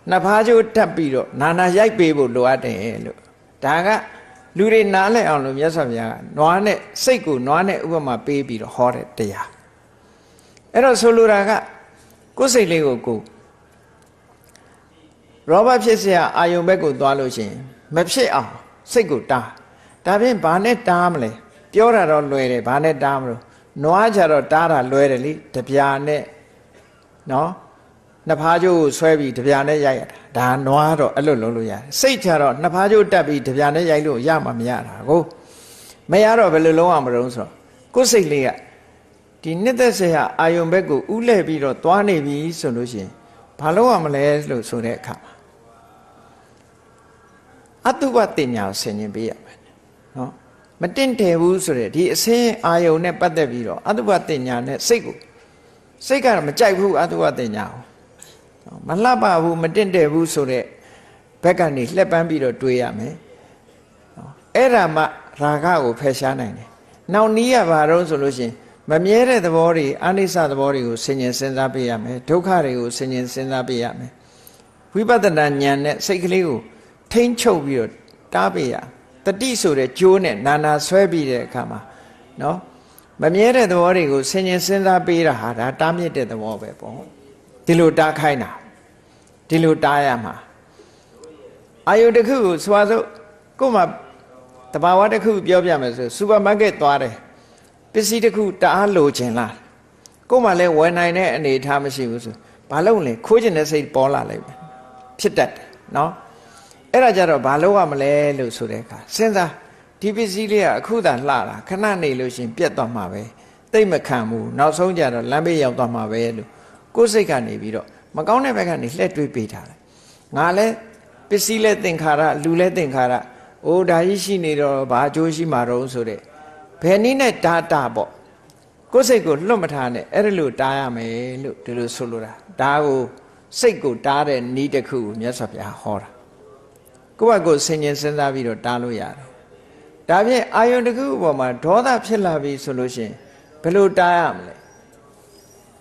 နှစ်ဖားကျိုးတက်ပြီးတော့နာနာရိုက်ပေးဖို့လိုအပ်တယ်လို့ဒါကလူတွေနားလည်အောင်လို့မြတ်စွာဘုရားကနွားနဲ့စိတ်ကိုနွားနဲ့ဥပမာပေးပြီးတော့ဟောတဲ့တရားအဲ့တော့ဆိုလိုတာကကိုယ်စိတ်လေးကိုရောဘဖြစ်เสียအာယုံဘက်ကိုသွားလို့ရှိရင်မဖြစ်အောင်စိတ်ကိုတားဒါဖြင့်ဘာနဲ့တားမလဲပြောတာတော့လွယ်တယ်ဘာနဲ့တားမလို့နွားကြတော့တားတာလွယ်တယ်လေတပြာနဲ့နော်နှစ်ဖားကျိုးကိုဆွဲပြီးတပြာနဲ့ရိုက်ရတာဒါနွားတော့အဲ့လိုလုပ်လို့ရတယ်စိတ်ချတော့နှစ်ဖားကျိုးတက်ပြီးတပြာနဲ့ရိုက်လို့ရမှာမရတာကိုမရတော့ဘယ်လိုလုပ်အောင်မလုပ်ဆိုတော့ကိုယ်စိတ်လေးကဒီနှစ်သက်စရာအာယုံဘက်ကိုဥလဲပြီးတော့သွားနေပြီဆိုလို့ရှိရင်ဘာလုပ်ရမလဲလို့ဆိုတဲ့အခါမှာအတုပတင်ညာကိုဆင်ခြင်ပေးရမယ်နော်မတင့်တယ်ဘူးဆိုတဲ့ဒီအစင်းအာယုံနဲ့ပတ်သက်ပြီးတော့အတုပတင်ညာနဲ့စိတ်ကတော့မကြိုက်ဘူးအတုပတင်ညာကိုမလှပဘူးမတင့်တယ်ဘူးဆိုတဲ့ဘက်ကနေလှက်ပန်းပြီးတော့တွေးရမယ်အဲ့ဒါမှရာဂကိုဖယ်ရှားနိုင်တယ်နောက်နီးရပါတော့ဆိုလို့ရှိရင်မမြဲတဲ့သဘောတွေအနိစ္စသဘောတွေကိုဆင်ញင်စဉ်းစားပေးရမယ်ဒုက္ခတွေကိုဆင်ញင်စဉ်းစားပေးရမယ်ဝိပဿနာဉာဏ်နဲ့စိတ်ကလေးကိုထိမ့်ချုပ်ပြီးတော့တားပေးရတတိဆိုတဲ့ကြိုးနဲ့နာနာဆွဲပြီးတဲ့အခါမှာနော်မမြဲတဲ့သဘောတွေကိုဆင်ញင်စဉ်းစားပေးတာဟာဒါတားမြစ်တဲ့သဘောပဲပေါ့ဒီလိုတားခိုင်းတာဒီလိုတားရမှာအာယုတစ်ခုကိုစွာစို့ကို့မှာတဘာဝတစ်ခုပြောပြမယ်ဆိုစူပါမားကတ်သွားတယ်ပစ္စည်းတစ်ခုတအားလိုချင်လားကို့မှာလည်းဝယ်နိုင်တဲ့အနေအထားမရှိဘူးဆိုဘာလို့လဲခိုးချင်တဲ့စိတ်ပေါ်လာလိုက်မယ်ဖြစ်တတ်တယ်နော်အဲ့ဒါကြတော့ဘာလို့ရမလဲလို့ဆိုတဲ့အခါစဉ်းစားဒီပစ္စည်းလေးကအခုသာလှတာခဏနေလို့ရှင်ပြတ်သွားမှာပဲတိတ်မခံဘူးနောက်ဆုံးကြတော့လမ်းဘေးရောက်သွားမှာပဲလို့ကိုယ်စိတ်ကနေပြီးတော့မကောင်းတဲ့ဘက်ကနေလှည့်တွေးပေးထားတယ်ငါလည်းပစ္စည်းလဲသင်္ခါရလူလဲသင်္ခါရအိုးဒါကြီးရှိနေတော့ဘာအကျိုးရှိမှာတော့ဆိုတဲ့ဘယ်နည်းနဲ့တာပေါ့ကိုယ်စိတ်ကိုလွတ်မထားနဲ့အဲ့ဒါလို့တားရမယ်လို့ဒီလိုဆိုလိုတာဒါကိုစိတ်ကိုတားတဲ့နည်းတစ်ခုကိုမြတ်စွာဘုရားဟောတာကိုယ့်ဘက်ကိုဆင်ញင်စဉ်းစားပြီးတော့တားလို့ရတယ်ဒါဖြင့်အာယုန်တစ်ခုအပေါ်မှာဒေါသဖြစ်လာပြီဆိုလို့ရှိရင်ဘယ်လိုတားရမလဲ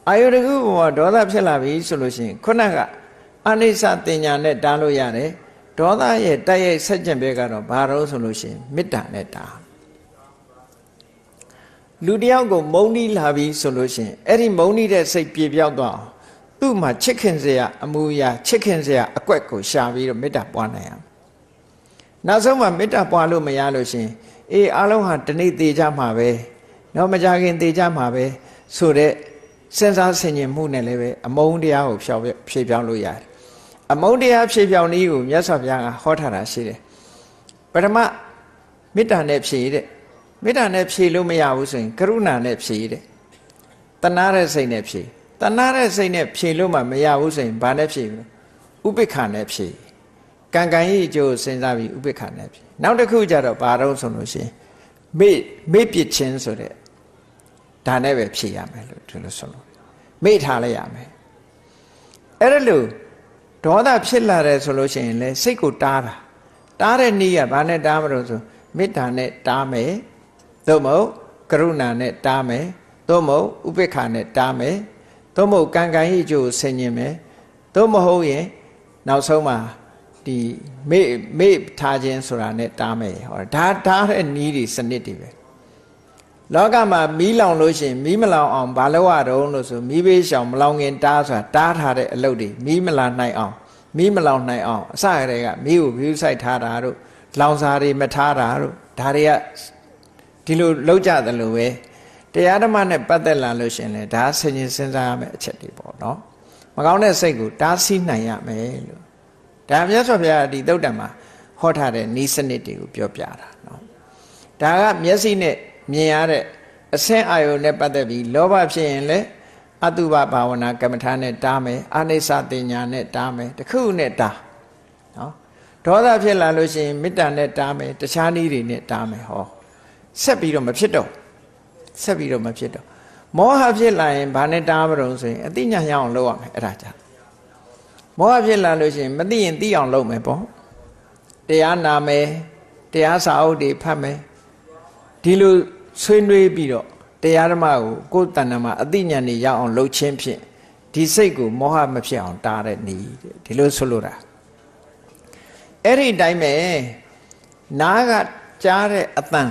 အာယုန်တစ်ခုအပေါ်မှာဒေါသဖြစ်လာပြီဆိုလို့ရှိရင်ခုနကအနိစ္စတင်ညာနဲ့တားလို့ရတယ် ဒေါသရဲ့တိုက်ရိုက်ဆက်ကျင်ဘက်ကတော့ဘာလို့ဆိုလို့ရှိရင်မေတ္တာနဲ့တာလူတယောက်ကိုမုန်းတီးလာပြီဆိုလို့ရှိရင်အဲ့ဒီမုန်းတီးတဲ့စိတ်ပြေပြောက်သွားအောင်သူ့မှာချစ်ခင်စရာအမှုရာချစ်ခင်စရာအကွက်ကိုရှာပြီးတော့မေတ္တာပွားနိုင်အောင်နောက်ဆုံးမှာမေတ္တာပွားလို့မရလို့ရှိရင်အေးအားလုံးဟာဒီနေ့သေကြမှာပဲတော့မကြခင်သေကြမှာပဲဆိုတဲ့စဉ်းစားဆင်ခြင်မှုနဲ့လည်းပဲအမုန်းတရားကိုဖြေပြောင်းလို့ရတယ်အမုန်းတရားဖြေပြောင်းနည်းကိုမြတ်စွာဘုရားကဟောထားတာရှိတယ်ပထမမေတ္တာနဲ့ဖြေတဲ့မေတ္တာနဲ့ဖြေလို့မရဘူးဆိုရင်ကရုဏာနဲ့ဖြေတဲ့တဏှာတဲ့စိတ်နဲ့ဖြေတဏှာတဲ့စိတ်နဲ့ဖြေလို့မှမရဘူးဆိုရင်ဘာနဲ့ဖြေဥပိ္ပခာနဲ့ဖြေကံကံကြီးအကျိုးစဉ်းစားပြီးဥပိ္ပခာနဲ့ဖြေနောက်တစ်ခုကျတော့ဘာတော့ဆိုလို့ရှိရင်မေ့ပစ်ခြင်းဆိုတဲ့ဒါနဲ့ပဲဖြေရမယ်လို့ဒီလိုဆိုလို့မေ့ထားလိုက်ရမယ်အဲ့ဒါလို့ဒေါသဖြစ်လာတယ်ဆိုလို့ရှိရင်လေစိတ်ကိုတားတဲ့နည်းကဘာနဲ့တားမလို့ဆိုမေတ္တာနဲ့တားမယ်သို့မဟုတ်ကရုဏာနဲ့တားမယ်သို့မဟုတ်ဥပိ္ပခာနဲ့တားမယ်သို့မဟုတ်ကံကံဤကျိုးဆင်ញင်မယ်သို့မဟုတ်ရင်နောက်ဆုံးမှာဒီမေ့ထားခြင်းဆိုတာနဲ့တားမယ်ဟောဒါတားတဲ့နည်းတွေစနစ်တွေပဲလောကမှာမီးလောင်လို့ရှိရင်မီးမလောင်အောင်ဘာလို့ရတော့လို့ဆိုမီးဘေးရှောင်မလောင်ခင်တားဆိုတာတားထားတဲ့အလုပ်တွေမီးမလာနိုင်အောင်မီးမလောင်နိုင်အောင်အစရတဲ့ကမီးကိုဂရုစိုက်ထားတာတို့လောင်စာတွေမထားတာတို့ဒါတွေကဒီလိုလောက်ကြတယ်လို့ပဲတရားဓမ္မနဲ့ပတ်သက်လာလို့ရှိရင်လေဒါဆင်ခြင်စဉ်းစားရမယ့်အချက်တွေပေါ့နော်မကောင်းတဲ့စိတ်ကိုတားဆီးနိုင်ရမယ်လို့ဒါမြတ်စွာဘုရားဒီသုတ်တံမှာဟောထားတဲ့ဤစနစ်တွေကိုပြောပြတာနော်ဒါကမျက်စိနဲ့မြင်ရတဲ့အဆင့်အာယုန်နဲ့ပတ်သက်ပြီးလောဘဖြစ်ရင်လည်းအတုပဘာဝနာကမ္မထာနဲ့တားမယ်အာနိစ္စတင်ညာနဲ့တားမယ်တခုနဲ့တားနော်ဒေါသဖြစ်လာလို့ရှိရင်မေတ္တာနဲ့တားမယ်တခြားနည်းတွေနဲ့တားမယ်ဟောဆက်ပြီးတော့မဖြစ်တော့မောဟဖြစ်လာရင်ဘာနဲ့တားမလို့ဆိုရင်အသိဉာဏ်ရအောင်လုပ်ရမယ်အဲ့ဒါကြောင့်မောဟဖြစ်လာလို့ရှိရင်မသိရင်သိအောင်လုပ်မယ်ပေါ့တရားနာမယ်တရားစာအုပ်တွေဖတ်မယ်ဒီလိုဆွေးနွေးပြီးတော့တရားဓမ္မကိုကိုယ်တဏ္ဍာမှာအသိဉာဏ်တွေရအောင်လုပ်ခြင်းဖြင့်ဒီစိတ်ကိုမောဟမဖြစ်အောင်တားတဲ့နည်းဒီလိုဆိုလိုတာအဲ့ဒီတိုင်းပဲနားကကြားတဲ့အတန်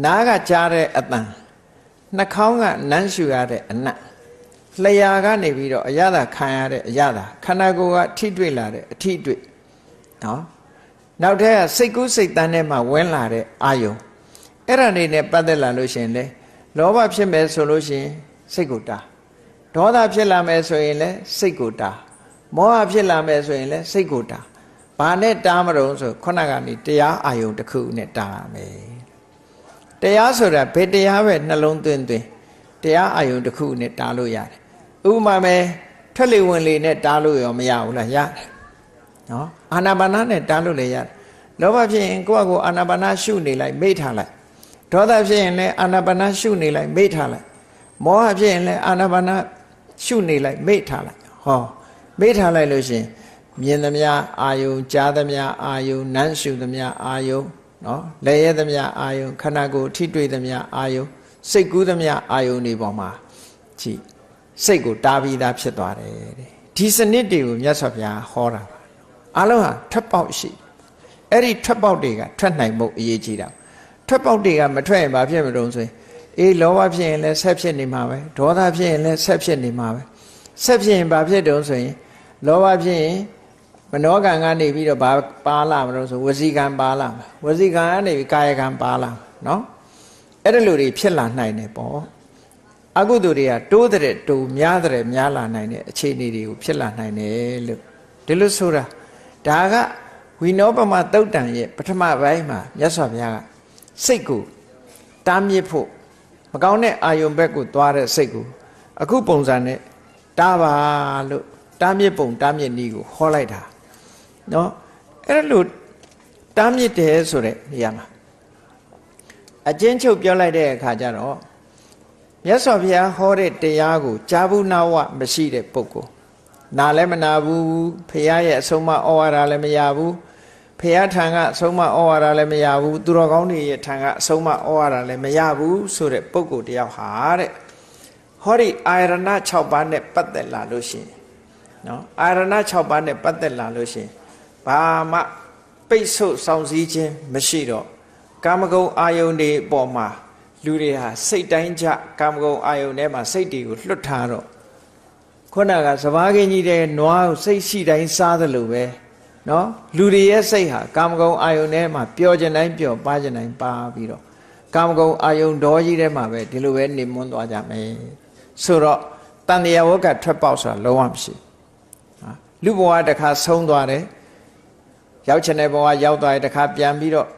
နှာခေါင်းကနမ်းရှူရတဲ့အနတ်လျှာကနေပြီးတော့အရသာခံရတဲ့အရသာခန္ဓာကိုယ်ကထိတွေ့လာတဲ့အထိတွေ့နော်နောက်ထပ်စိတ်ကူးစိတ်တန်းထဲမှာဝင်လာတဲ့အာယုံအဲ့ဒါနေနဲ့ပတ်သက်လာလို့ရှိရင်လေလောဘဖြစ်မယ်ဆိုလို့ရှိရင်စိတ်ကိုတားဒေါသဖြစ်လာမယ်ဆိုရင်လည်းစိတ်ကိုတားမောဟဖြစ်လာမယ်ဆိုရင်လည်းစိတ်ကိုတားဘာနဲ့တားမလို့ဆိုခုနကနေတရားအာယုံတစ်ခုနဲ့တားရမယ်တရားဆိုတာဘယ်တရားပဲနှလုံးသွင်းတရားအာယုံတစ်ခုနဲ့တားလို့ရတယ်ဥပမာပဲထွက်လေဝင်လေနဲ့တားလို့ရောမရဘူးလားရတယ်နော်အာနာပါနနဲ့တားလို့လည်းရတယ်လောဘဖြစ်ရင်ကိုယ့်အကိုအာနာပါနရှုနေလိုက်မိတ်ထားလိုက်ဒေါသဖြစ်ရင်လည်းအာနာပါနရှုနေလိုက်မိတ်ထားလိုက်မောဟဖြစ်ရင်လည်းအာနာပါနရှုနေလိုက်မိတ်ထားလိုက်ဟောမိတ်ထားလိုက်လို့ရှိရင်မြင်သမျှအာယုံကြားသမျှအာယုံနမ်းရှုသမျှအာယုံနော်လက်ရသမျှအာယုံခန္ဓာကိုယ်ထိတွေ့သမျှအာယုံစိတ်ကူးသမျှအာယုံတွေပေါ်မှာကြည့်စိတ်ကိုတားပြီးသားဖြစ်သွားတယ်တဲ့ဒီစနစ်တွေကိုမြတ်စွာဘုရားဟောတာပါအားလုံးဟာထွက်ပေါက်ရှိအဲ့ဒီထွက်ပေါက်တွေကထွက်နိုင်ဖို့အရေးကြီးတာထွက်ပေါက်တွေကမထွက်ရင်ဘာဖြစ်မလို့ဆိုရင်အေးလောဘဖြစ်ရင်လည်းဆက်ဖြစ်နေမှာပဲဒေါသဖြစ်ရင်လည်းဆက်ဖြစ်နေမှာပဲဆက်ဖြစ်ရင်ဘာဖြစ်တုံးဆိုရင်လောဘဖြစ်ရင်မနောကံကနေပြီးတော့ဘာပါလာမလို့ဆိုဝစီကံပါလာမှာဝစီကံကနေပြီးကာယကံပါလာနော်အဲ့ဒါလိုတွေဖြစ်လာနိုင်တယ်ပေါ့အကုသိုလ်တွေကတိုးတဲ့တိုးများတဲ့များလာနိုင်တဲ့အခြေအနေတွေကိုဖြစ်လာနိုင်တယ်လို့ဒီလိုဆိုတာဒါကဝိနောပမသုတ်တံရဲ့ပထမပိုင်းမှာမြတ်စွာဘုရားကစိတ်ကိုတားမြစ်ဖို့မကောင်းတဲ့အာယုံဘက်ကိုသွားတဲ့စိတ်ကိုအခုပုံစံနဲ့တားပါလို့တားမြစ်ပုံတားမြစ်နည်းကိုဟောလိုက်တာနော်အဲ့ဒါလို့တားမြစ်တယ်ဆိုတဲ့နေရာမှာအကျဉ်းချုပ်ပြောလိုက်တဲ့အခါကျတော့မြတ်စွာဘုရားဟောတဲ့တရားကိုကြားဘူးနာဝမရှိတဲ့ပုဂ္ဂိုလ်နာလည်းမနာဘူးဖះရဲ့အဆုံးအမဩဝါဒလည်းမရဘူးဖះထံကအဆုံးအမဩဝါဒလည်းမရဘူးသူတော်ကောင်းတွေရဲ့ထံကအဆုံးအမဩဝါဒလည်းမရဘူးဆိုတဲ့ပုဂ္ဂိုလ်တယောက်ဟာတဲ့ဟောဒီအာရဏ6ပါးနဲ့ပတ်သက်လာလို့ရှိရင်နော်အာရဏ6ပါးနဲ့ပတ်သက်လာလို့ရှိရင် ဘာမှပိတ်ဆို့ဆောင်စည်းခြင်းမရှိတော့ကာမဂုဏ်အာယုန်တွေပေါ်မှာလူတွေဟာစိတ်တိုင်းကြကာမဂုဏ်အာယုန်ထဲမှာစိတ်တွေကိုလွတ်ထားတော့ခုနကစဘာကင်းကြီးတဲ့နွားကိုစိတ်ရှိတိုင်းစားသလိုပဲနော်လူတွေရဲ့စိတ်ဟာကာမဂုဏ်အာယုန်ထဲမှာပျော်ကျင်တိုင်းပျော်ပါကျင်တိုင်းပါပြီးတော့ကာမဂုဏ်အာယုန်တော်ကြီးထဲမှာပဲဒီလိုပဲနေမွန်းသွားကြမယ်ဆိုတော့တန်တရားဝကထွက်ပေါက်ဆိုတာလုံးဝမရှိလူဘဝတစ်ခါဆုံးသွားတယ်ရောက်ချင်တဲ့ဘဝရောက်သွားတယ်တစ်ခါပြန်ပြီးတော့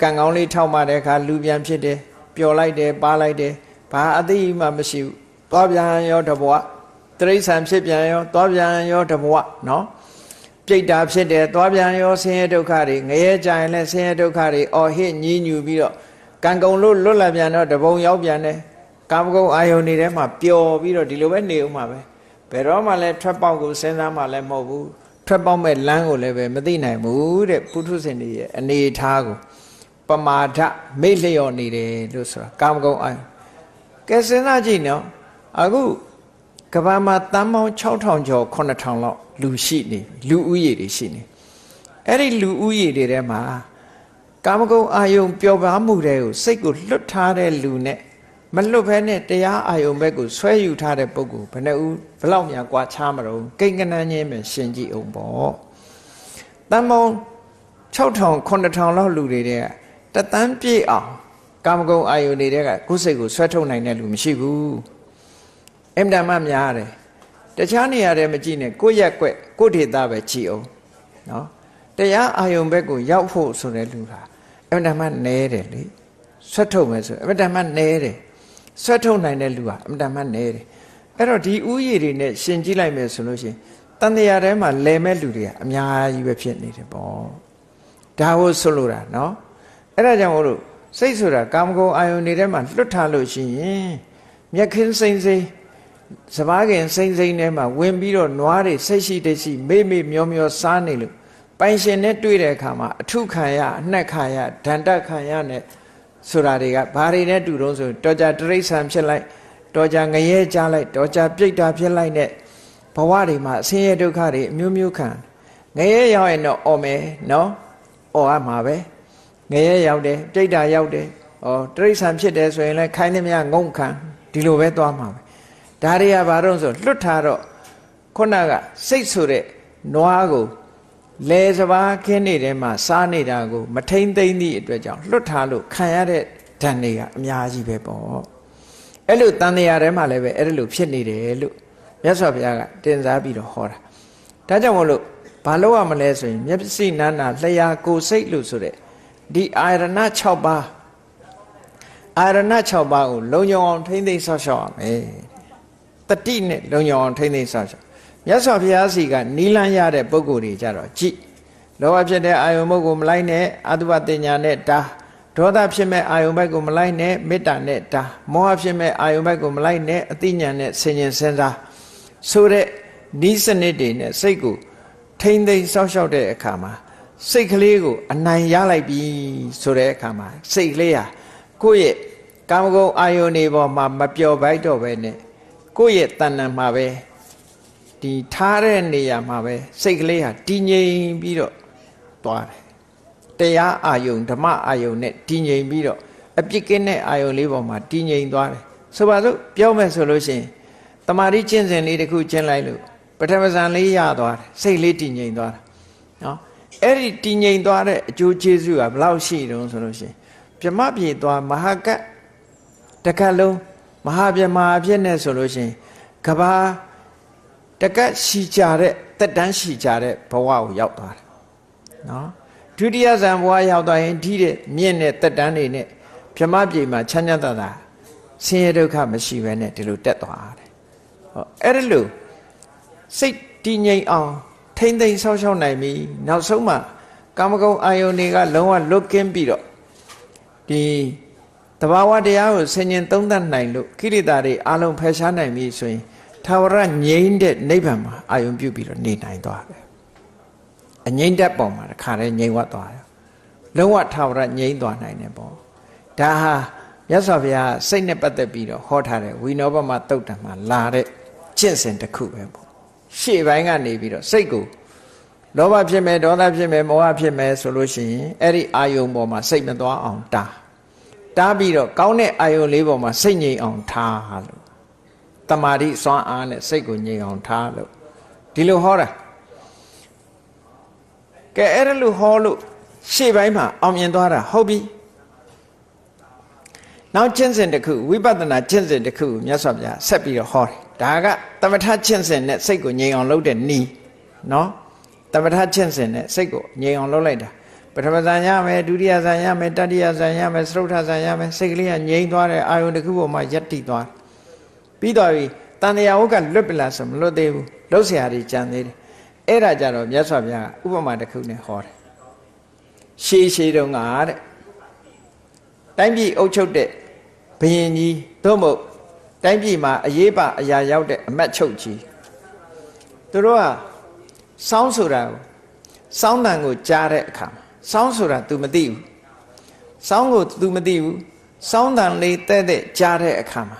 ကံကောင်းလေးထောက်မှတဲ့အခါလူပြန်ဖြစ်တယ်ပျော်လိုက်တယ်ပါလိုက်တယ်ဘာအသိမှမရှိဘူးသွားပြန်ရောတဘဝတိရစ္ဆာန်ဖြစ်ပြန်ရောသွားပြန်ရောတဘဝနော်ပြိတ္တာဖြစ်တယ်သွားပြန်ရောဆင်းရဲဒုက္ခတွေငရဲကြရင်လည်းဆင်းရဲဒုက္ခတွေအော်ဟစ်ညည်းညူပြီးတော့ကံကုန်လို့လွတ်လာပြန်တော့တဘုံရောက်ပြန်တယ်ကာမဂုဏ်အာယုန်တွေထဲမှာပျော်ပြီးတော့ဒီလိုပဲနေဦးမှာပဲဘယ်တော့မှလည်းထွက်ပေါက်ကိုစဉ်းစားမှလည်းမဟုတ်ဘူးထွက်ပေါက်မဲ့လမ်းကိုလည်းပဲမသိနိုင်ဘူးတဲ့ပုထုဇဉ်တွေရဲ့အနေထားကိုပမာဒမိတ်လျော့နေတယ်လို့ဆိုတာကာမဂုဏ်အာယုန်ကဲစဉ်းစားကြည့်နော်အခုကဘာမှာတန်ပေါင်း6000ကျော်9000လောက်လူရှိနေလူဦးရေတွေရှိနေအဲ့ဒီလူဦးရေတွေထဲမှာကာမဂုဏ်အာယုန်ပျော်ပါမှုတွေကိုစိတ်ကိုလွတ်ထားတဲ့လူနဲ့မလွတ်ဘဲနဲ့တရားအာယုန်ဘက်ကိုဆွဲယူထားတဲ့ပုဂ္ဂိုလ်ဘယ်နှဦးဘလောက်များกว่าခြားမလို့ကိန်းကနန်းချင်းပဲရှင်းကြည့်အောင်ပေါ့တန်ပေါင်း6000 9000လောက်လူတွေတဲ့တသန်းပြည့်အောင်ကာမဂုဏ်အာယုန်တွေကကိုယ်စိတ်ကိုဆွဲထုတ်နိုင်တဲ့လူမရှိဘူးအင်တန်မှများတယ်တခြားနေရာတွေမကြည့်နဲ့ကိုယ့်ရက်ွက်ကိုယ့်ဒေသပဲကြည့်အောင်နော်တရားအာယုန်ဘက်ကိုရောက်ဖို့ဆိုတဲ့လူဟာအင်တန်မှနဲတယ်လေဆွဲထုတ်မယ်ဆိုအင်တန်မှနဲတယ်ဆွဲထုတ်နိုင်တဲ့လူဟာအင်တန်မှနဲတယ်အဲ့တော့ဒီဥယျာဉ်တွေနဲ့ရှင်ကြည့်လိုက်မယ်ဆိုလို့ရှိရင်တန်တရားထဲမှာလဲမဲ့လူတွေကအများကြီးပဲဖြစ်နေတယ်ပေါ့ဒါကိုဆိုလိုတာနော်အဲ့ဒါကြောင့်မို့လို့စိတ်ဆိုတာကာမဂုဏ်အာယုန်တွေထဲမှာလွတ်ထားလို့ရှိရင်မြက်ခင်းစိမ့်စိမ့်စဘာခင်စိမ့်စိမ့်ထဲမှာဝင်ပြီးတော့နွားတွေစိတ်ရှိတရှိမေ့မေ့မျောမျောစားနေလို့ပိုင်ရှင်နဲ့တွေ့တဲ့အခါမှာအထုခံရအနှက်ခံရဒဏ်တက်ခံရနဲ့ဆိုတာတွေကဘာတွေနဲ့တူတော့ဆိုတော်ကြတိရစ္ဆာန်ဖြစ်လိုက်တော်ကြငရဲကြလိုက်တော်ကြပြိတ္တာဖြစ်လိုက်နဲ့ဘဝတွေမှာအဆင်းရဲဒုက္ခတွေအမျိုးမျိုးခံငရဲရောက်ရင်တော့အော်မယ်နော်အော်ရမှာပဲငရဲရောက်တယ်ပြိတ္တာရောက်တယ်တိရစ္ဆာန်ဖြစ်တယ်ဆိုရင်လည်းခိုင်းသမျှငုံခံဒီလိုပဲသွားမှာပဲဒါတွေကဘာတော့ဆိုလွတ်ထားတော့ခုနကစိတ်ဆိုတဲ့နွားကိုလဲစဘာခင်းနေတဲ့မှာစားနေတာကိုမထိမ့်သိမ့်သည့်အတွက်ကြောင့်လွတ်ထားလို့ခံရတဲ့ဓာတ်တွေကအများကြီးပဲပေါ့အဲ့လိုတန်တရားထဲမှာလည်းပဲအဲ့လိုဖြစ်နေတယ်လို့မြတ်စွာဘုရားကတင်စားပြီးတော့ဟောတာဒါကြောင့်မို့လို့ဘာလို့ရမလဲဆိုရင်မျက်စိနာနာလျှာကိုယ်စိတ်လို့ဆိုတဲ့ဒီအာရဏ6ပါးအာရဏ6ပါးကိုလုံခြုံအောင်ထိမ့်သိမ့်ဆောက်ရှောက်ရမယ်တတိနဲ့လုံခြုံအောင်ထိမ့်သိမ့်ဆောက်ရှောက်မြတ်စွာဘုရားစီကနီးလန်းရတဲ့ပုဂ္ဂိုလ်တွေကြတော့ကြည်လောဘဖြစ်တဲ့အာယုံဘက်ကိုမလိုက်နဲ့အတုပတင်ညာနဲ့တာဒေါသဖြစ်မဲ့အာယုံဘက်ကိုမလိုက်နဲ့မေတ္တာနဲ့တာမောဟဖြစ်မဲ့အာယုံဘက်ကိုမလိုက်နဲ့အတိညာနဲ့ဆင်ញင်စဉ်းစားဆိုတဲ့ဤစနစ်တွေနဲ့စိတ်ကိုထိမ့်သိမ့်ဆောက်ရှောက်တဲ့အခါမှာစိတ်ကလေးကိုအနိုင်ရလိုက်ပြီဆိုတဲ့အခါမှာစိတ်ကလေးဟာကိုယ့်ရဲ့ကာမဂုဏ်အာယုန်တွေပေါ်မှာမပျော်ပိုက်တော့ပဲနဲ့ကိုယ့်ရဲ့တဏ္ဍာမှာပဲဒီထားတဲ့နေရာမှာပဲစိတ်ကလေးဟာတည်ငြိမ်ပြီးတော့သွားတယ်တရားအာယုန်ဓမ္မအာယုန်နဲ့တည်ငြိမ်ပြီးတော့အပြစ်ကင်းတဲ့အာယုန်လေးပေါ်မှာတည်ငြိမ်သွားတယ်ဆိုပါစို့ပြောမယ်ဆိုလို့ရှိရင်တမာတိကျင့်စဉ်လေးတစ်ခုကျင့်လိုက်လို့ပထမဇန်လေးရသွားတယ်စိတ်လေးတည်ငြိမ်သွားတာနော်အဲ့ဒီတည်ငြိမ်သွားတဲ့အကျိုးကျေးဇူးကဘယ်လောက်ရှိတုံးဆိုလို့ရှိရင်ပြမပြေသွားမဟာကတ်တကတ်လုံးမဟာပြမအဖြစ်နဲ့ဆိုလို့ရှိရင်ကဘာတကတ်ရှိကြတဲ့တက်တန်းရှိကြတဲ့ဘဝကိုရောက်သွားတယ်နော်ဒုတိယဇန်ဘဝရောက်သွားရင်ဒီတဲ့မြင့်တဲ့တက်တန်းတွေနဲ့ပြမပြေမှာချမ်းသာတာဆင်းရဲဒုက္ခမရှိဘဲနဲ့ဒီလိုတက်သွားတယ်ဟောအဲ့ဒါလို့စိတ်တည်ငြိမ်အောင်ထိမ့်သိမ့်ဆောက်ရှောက်နိုင်ပြီနောက်ဆုံးမှာကာမဂုဏ်အာယုန်တွေကလုံးဝလွတ်ကင်းပြီးတော့ဒီတဘာဝတရားကိုဆင်ញင်သုံးသပ်နိုင်လို့ကိရိတာတွေအလုံးဖယ်ရှားနိုင်ပြီဆိုရင်ထာဝရငြိမ်းတဲ့နိဗ္ဗာန်မှာအာယုံပြုပြီးတော့နေနိုင်သွားတယ်အငြိမ့်တဲ့ပုံမှာတခါတည်းငြိမ်ဝတ်သွားတယ်လုံးဝထာဝရငြိမ်းသွားနိုင်တယ်ပေါ့ဒါဟာမြတ်စွာဘုရားစိတ်နဲ့ပတ်သက်ပြီးတော့ဟောထားတဲ့ဝိနောပမသုတ်တံမှာလာတဲ့ကျင့်စဉ်တစ်ခုပဲပေါ့ရှေ့ပိုင်းကနေပြီးတော့စိတ်ကို လောဘဖြစ်မယ်ဒေါသဖြစ်မယ်မောဟဖြစ်မယ်ဆိုလို့ရှိရင်အဲ့ဒီအာယုံပေါ်မှာစိတ်မသွားအောင်တားပြီးတော့ကောင်းတဲ့အာယုံလေးပေါ်မှာစိတ်ငြိမ်အောင်ထားလို့တမာတိစွမ်းအားနဲ့စိတ်ကိုငြိမ်အောင်ထားလို့ဒီလိုဟောတာကဲအဲ့ဒါလို့ဟောလို့ရှေ့ပိုင်းမှာအောင်မြင်သွားတာဟုတ်ပြီနောက်ကျင့်စဉ်တစ်ခုဝိပဿနာကျင့်စဉ်တစ်ခုမြတ်စွာဘုရားဆက်ပြီးတော့ဟောတယ်ဒါကသမထကျင့်စဉ်နဲ့စိတ်ကိုငြိမ်အောင်လုပ်တဲ့နည်းနော်သမထကျင့်စဉ်နဲ့စိတ်ကိုငြိမ်အောင်လုပ်လိုက်တာပထမဇန်ရမယ်ဒုတိယဇန်ရမယ်တတိယဇန်ရမယ်သရုပ်ထဇန်ရမယ်စိတ်ကလေးကငြိမ်သွားတဲ့အာယုန်တစ်ခုပေါ်မှာယက်တည်သွားပြီးသွားပြီတန်တရားဝတ်ကလွတ်ပလားဆိုမလွတ်သေးဘူးလှုပ်ရှားတွေကြံသေးတယ်အဲ့ဒါကြတော့မြတ်စွာဘုရားဥပမာတစ်ခုနဲ့ဟောတယ်ရှေးတုန်းကတဲ့တိုင်းပြည်အုပ်ချုပ်တဲ့ဘုရင်ကြီးသို့မဟုတ်တိုင်းပြည်မှာအရေးပါအရာရောက်တဲ့အမတ်ချုပ်ကြီးသူတို့ကစောင်းဆိုတာကိုစောင်းတန်ကိုကြားတဲ့အခါစောင်းဆိုတာ तू မသိဘူးစောင်းကို तू မသိဘူးစောင်းတန်လေးတဲ့ကြားတဲ့အခါမှာ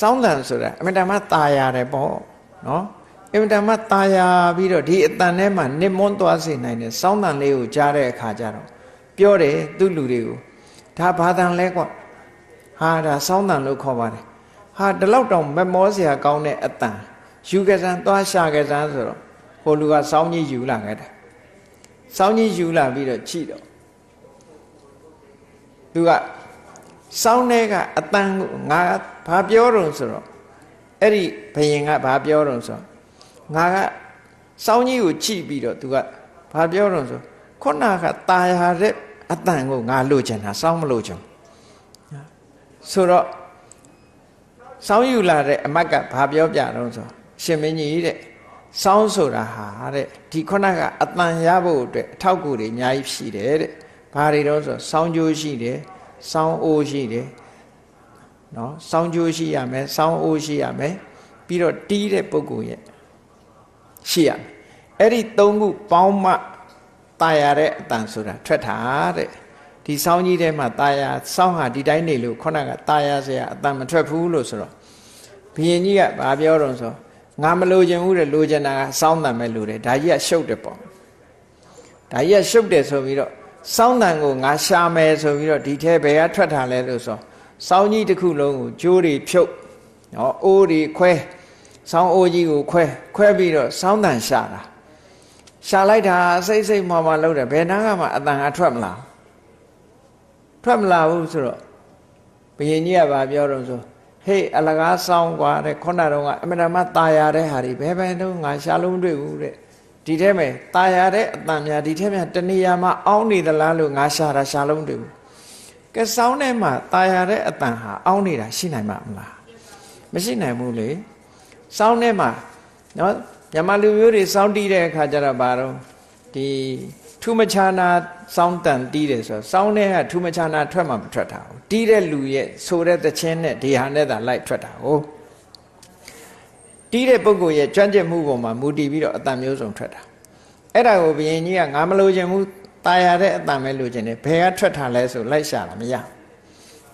စောင်းတန်ဆိုတာအမြဲတမ်းตาရတယ်ပေါ့နော်အမြဲတမ်းตาရပြီးတော့ဒီအတန်ထဲမှာနစ်မွန်းသွားစေနိုင်တဲ့စောင်းတန်လေးကိုကြားတဲ့အခါကျတော့ပြောတယ်သူ့လူတွေကိုဒါဘာတန်လဲကွာဟာဒါစောင်းတန်လို့ခေါ်ပါတယ်ဟာဒီလောက်တောင်မမောစရာကောင်းတဲ့အတန်ယူကစားသွားရှာကစားဆိုတော့ဟိုလူကစောင်းကြီးယူလာခဲ့တယ်စောင်းကြီးယူလာပြီးတော့ကြည့်တော့သူကစောင်းထဲကအတန်ငါဘာပြောတော့ဆိုတော့အဲ့ဒီဘယင်ကဘာပြောတော့ဆိုငါကစောင်းကြီးကိုကြည့်ပြီးတော့သူကဘာပြောတော့ဆိုခုနကตาရတဲ့အတန်ကိုငါလိုချင်တာစောင်းမလိုချင်ဆိုတော့စောင်းယူလာတဲ့အမတ်ကဘာပြောပြတော့ဆိုရှင်မင်းကြီးတဲ့စောင်းဆိုတာဟာတဲ့ဒီခုနကအတန်ရဖို့အတွက်အထောက်အကူတွေအများကြီးရှိတယ်တဲ့ဘာတွေတော့ဆိုစောင်းကြိုးရှိတယ်စောင်းအိုးရှိတယ်နော်စောင်းကြိုးရှိရမယ်စောင်းအိုးရှိရမယ်ပြီးတော့တီးတဲ့ပုဂ္ဂိုလ်ရဲ့ရှိရမယ်အဲ့ဒီသုံးခုပေါင်းမှตายရတဲ့အတန်ဆိုတာထွက်တာတဲ့ဒီစောင်းကြီးထဲမှာตายရစောင်းဟာဒီတိုင်းနေလို့ခုနကตายရစရာအတန်မထွက်ဘူးလို့ဆိုတော့ဘုရင်ကြီးကဘာပြောတော့ဆိုငါမလိုချင်ဘူးတဲ့လိုချင်တာကစောင်းတန်ပဲလိုတယ်ဒါကြီးကရှုပ်တယ်ပေါ့ဒါကြီးကရှုပ်တယ်ဆိုပြီးတော့စောင်းတန်ကိုငါရှာမယ်ဆိုပြီးတော့ဒီထဲဘယ်ကထွက်တာလဲလို့ဆိုစောင်းကြီးတစ်ခုလုံးကိုကြိုးတွေဖြုတ်နော်အိုးတွေခွဲစောင်းအိုးကြီးကိုခွဲပြီးတော့စောင်းတန်ရှာတာရှာလိုက်တာစိတ်မှလုပ်တယ်ဘယ်နားကမှအတန်ကထွက်မလာဘူးဆိုတော့ဘုရင်ကြီးကဘာပြောတော့ဆိုဟေးအလကားစောင်းกว่าတဲ့ခုနတော့ကအမှန်တမ်းตายရတဲ့ဟာတွေဘယ်ဘယ်တော့ငါရှာလို့မတွေ့ဘူးတဲ့ဒီထဲမှာตายရတဲ့အတန်များဒီထဲမှာတဏှာမှာအောင်းနေသလားလို့ငါရှာလို့မတွေ့ဘူးကဲစောင်းထဲမှာตายရတဲ့အတန်ဟာအောင်းနေတာရှိနိုင်မှာမလားမရှိနိုင်ဘူးလေစောင်းထဲမှာနော်မြန်မာလူမျိုးတွေစောင်းတီးတဲ့အခါကျတော့ဘာတော့ဒီထူးမခြားနာစောင်းတန်တီးတယ်ဆိုတော့စောင်းထဲကထူးမခြားနာထွက်မှမထွက်တာဘူးတီးတဲ့လူရဲ့ဆိုတဲ့သချင်းနဲ့ဒီဟာနဲ့သာလိုက်ထွက်တာကိုတီးတဲ့ပုဂ္ဂိုလ်ရဲ့ကြွန့်ကျက်မှုပေါ်မှာမူတည်ပြီးတော့အတန်မျိုးစုံထွက်တာအဲ့ဒါကိုဘုရင်ကြီးကငါမလိုချင်ဘူးตายရတဲ့အတန်ပဲလိုချင်တယ်ဘယ်ကထွက်တာလဲဆိုလိုက်ရှာတာ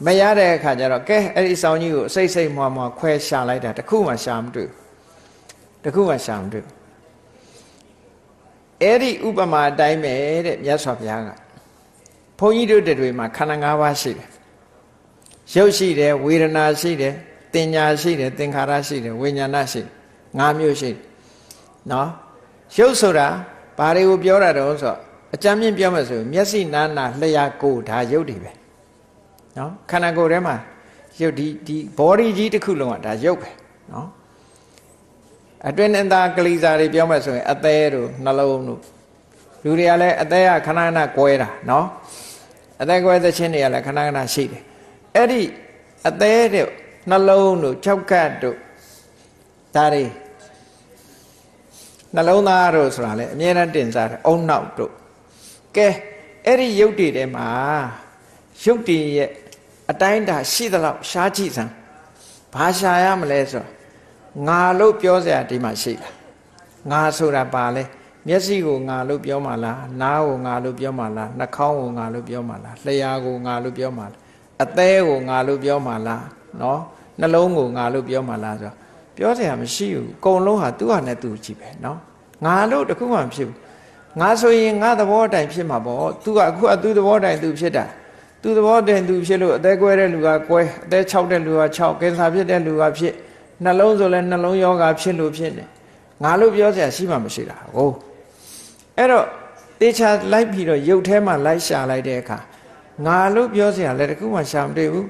မရတဲ့အခါကျတော့ကဲအဲ့ဒီစောင်းကြီးကိုစိတ်မွာခွဲရှာလိုက်တာတခုမှရှာမတွေ့အဲ့ဒီဥပမာအတိုင်းပဲတဲ့မြတ်စွာဘုရားကဘုန်းကြီးတို့တွေမှာခန္ဓာ၅ပါးရှိတယ်ရုပ်ရှိတယ်ဝေဒနာရှိတယ်တင်ညာရှိတယ်သင်္ခါရရှိတယ်ဝိညာဏရှိတယ်၅မျိုးရှိတယ်နော်ရုပ်ဆိုတာဘာတွေကိုပြောတာတော့ဆိုအကြမ်းမြင့်ပြောမယ်ဆိုရင်မျက်စိနားနာလျှာကိုယ်ဒါရုပ်တွေပဲနော်ခန္ဓာကိုယ်ထဲမှာရုပ်ဒီ body ကြီးတစ်ခုလုံးကဒါရုပ်ပဲနော်အတွင်းအသားကလေးစားတွေပြောမှဆိုရင်အသေးတို့နှလုံးတို့လူတွေကလည်းအသေးကခဏခဏကွဲတာနော်အသေးကွဲတဲ့ချင်းတွေကလည်းခဏခဏရှိတယ်အဲ့ဒီအသေးတို့နှလုံးတို့၆ကတ်တို့ဒါတွေနှလုံးသားတို့ဆိုတာလေအမြဲတမ်းတင်စားတယ်အုံနောက်တို့ကဲအဲ့ဒီရုပ်တွေထဲမှာရုပ်တွေရဲ့အတိုင်းတာရှိသလောက်ရှားကြည့်စမ်းဘာရှာရမလဲဆိုငါလို့ပြောစရာဒီမှာရှိတာငါဆိုတာပါလဲမျက်စိကိုငါလို့ပြောမှလားနားကိုငါလို့ပြောမှလားနှာခေါင်းကိုငါလို့ပြောမှလားလျှာကိုငါလို့ပြောမှလားအသည်းကိုငါလို့ပြောမှလားနော်နှလုံးကိုငါလို့ပြောမှလားဆိုပြောစရာမရှိဘူးအကုန်လုံးဟာသူ့ဟာနဲ့သူ့ကြည့်ပဲနော်ငါလို့တခုမှမဖြစ်ဘူး ငါဆိုရင်ငါသဘောတိုင်ဖြစ်မှာပေါ့သူကအခုသူသဘောတိုင်သူဖြစ်တာသူသဘောတိုင်သူဖြစ်လို့အသက်ကွဲတဲ့လူကကွဲအသက်6တဲ့လူက6ကင်ဆာဖြစ်တဲ့လူကဖြစ်နှလုံးဆိုလဲနှလုံးယောဂဖြစ်လို့ဖြစ်နေငါလို့ပြောစရာရှိမှမရှိတာဟုတ်အဲ့တော့တေချာလိုက်ပြီးတော့ရုပ်ထဲမှာလိုက်ရှာလိုက်တဲ့အခါငါလို့ပြောစရာလည်းတခုမှရှာမတွေ့ဘူး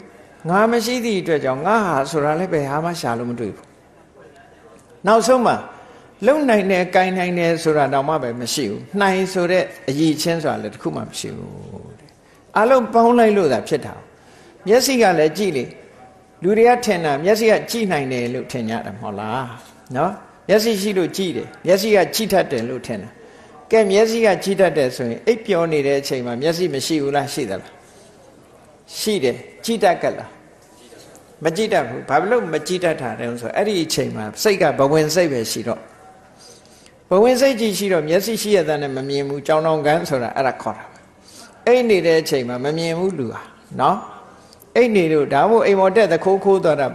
ငါမရှိသည့်အတွက်ကြောင့်ငါဟာဆိုတာလည်းပဲဟာမှရှာလို့မတွေ့ဘူးနောက်ဆုံးမှာလုံနိုင်တယ်၊ကိုင်နိုင်တယ်ဆိုတာတော့မှပဲမရှိဘူး။နှိုင်ဆိုတဲ့အရည်ချင်းဆိုတာလည်းတစ်ခုမှမရှိဘူး။အလုံးပေါင်းလိုက်လို့သာဖြစ်တာ။မျက်စိကလည်းကြည့်လေလူတွေကထင်တာမျက်စိကကြည့်နိုင်တယ်လို့ထင်ကြတယ်မဟုတ်လား။နော်မျက်စိရှိလို့ကြည့်တယ်။မျက်စိကကြည့်တတ်တယ်လို့ထင်တာ။ကဲမျက်စိကကြည့်တတ်တယ်ဆိုရင်အိပ်ပျော်နေတဲ့အချိန်မှာမျက်စိမရှိဘူးလားရှိသလား။ရှိတယ်ကြည့်တတ်ကြလား။မကြည့်တတ်ဘူး။ဘာဖြစ်လို့မကြည့်တတ်တာလဲဆိုတော့အဲ့ဒီအချိန်မှာစိတ်ကဘဝင်စိတ်ပဲရှိတော့ဘဝင်စိတ်ကြီးရှိတော့မျက်စိရှိရတဲ့နဲ့မမြင်ဘူးကြောင်တောင်ကန်းဆိုတာအဲ့ဒါခေါ်တာအိတ်နေတဲ့အချိန်မှာမမြင်ဘူးလူဟာနော်အိတ်နေလို့ဒါမို့အိမ်မော်တက်သခိုးခိုးသွားတာ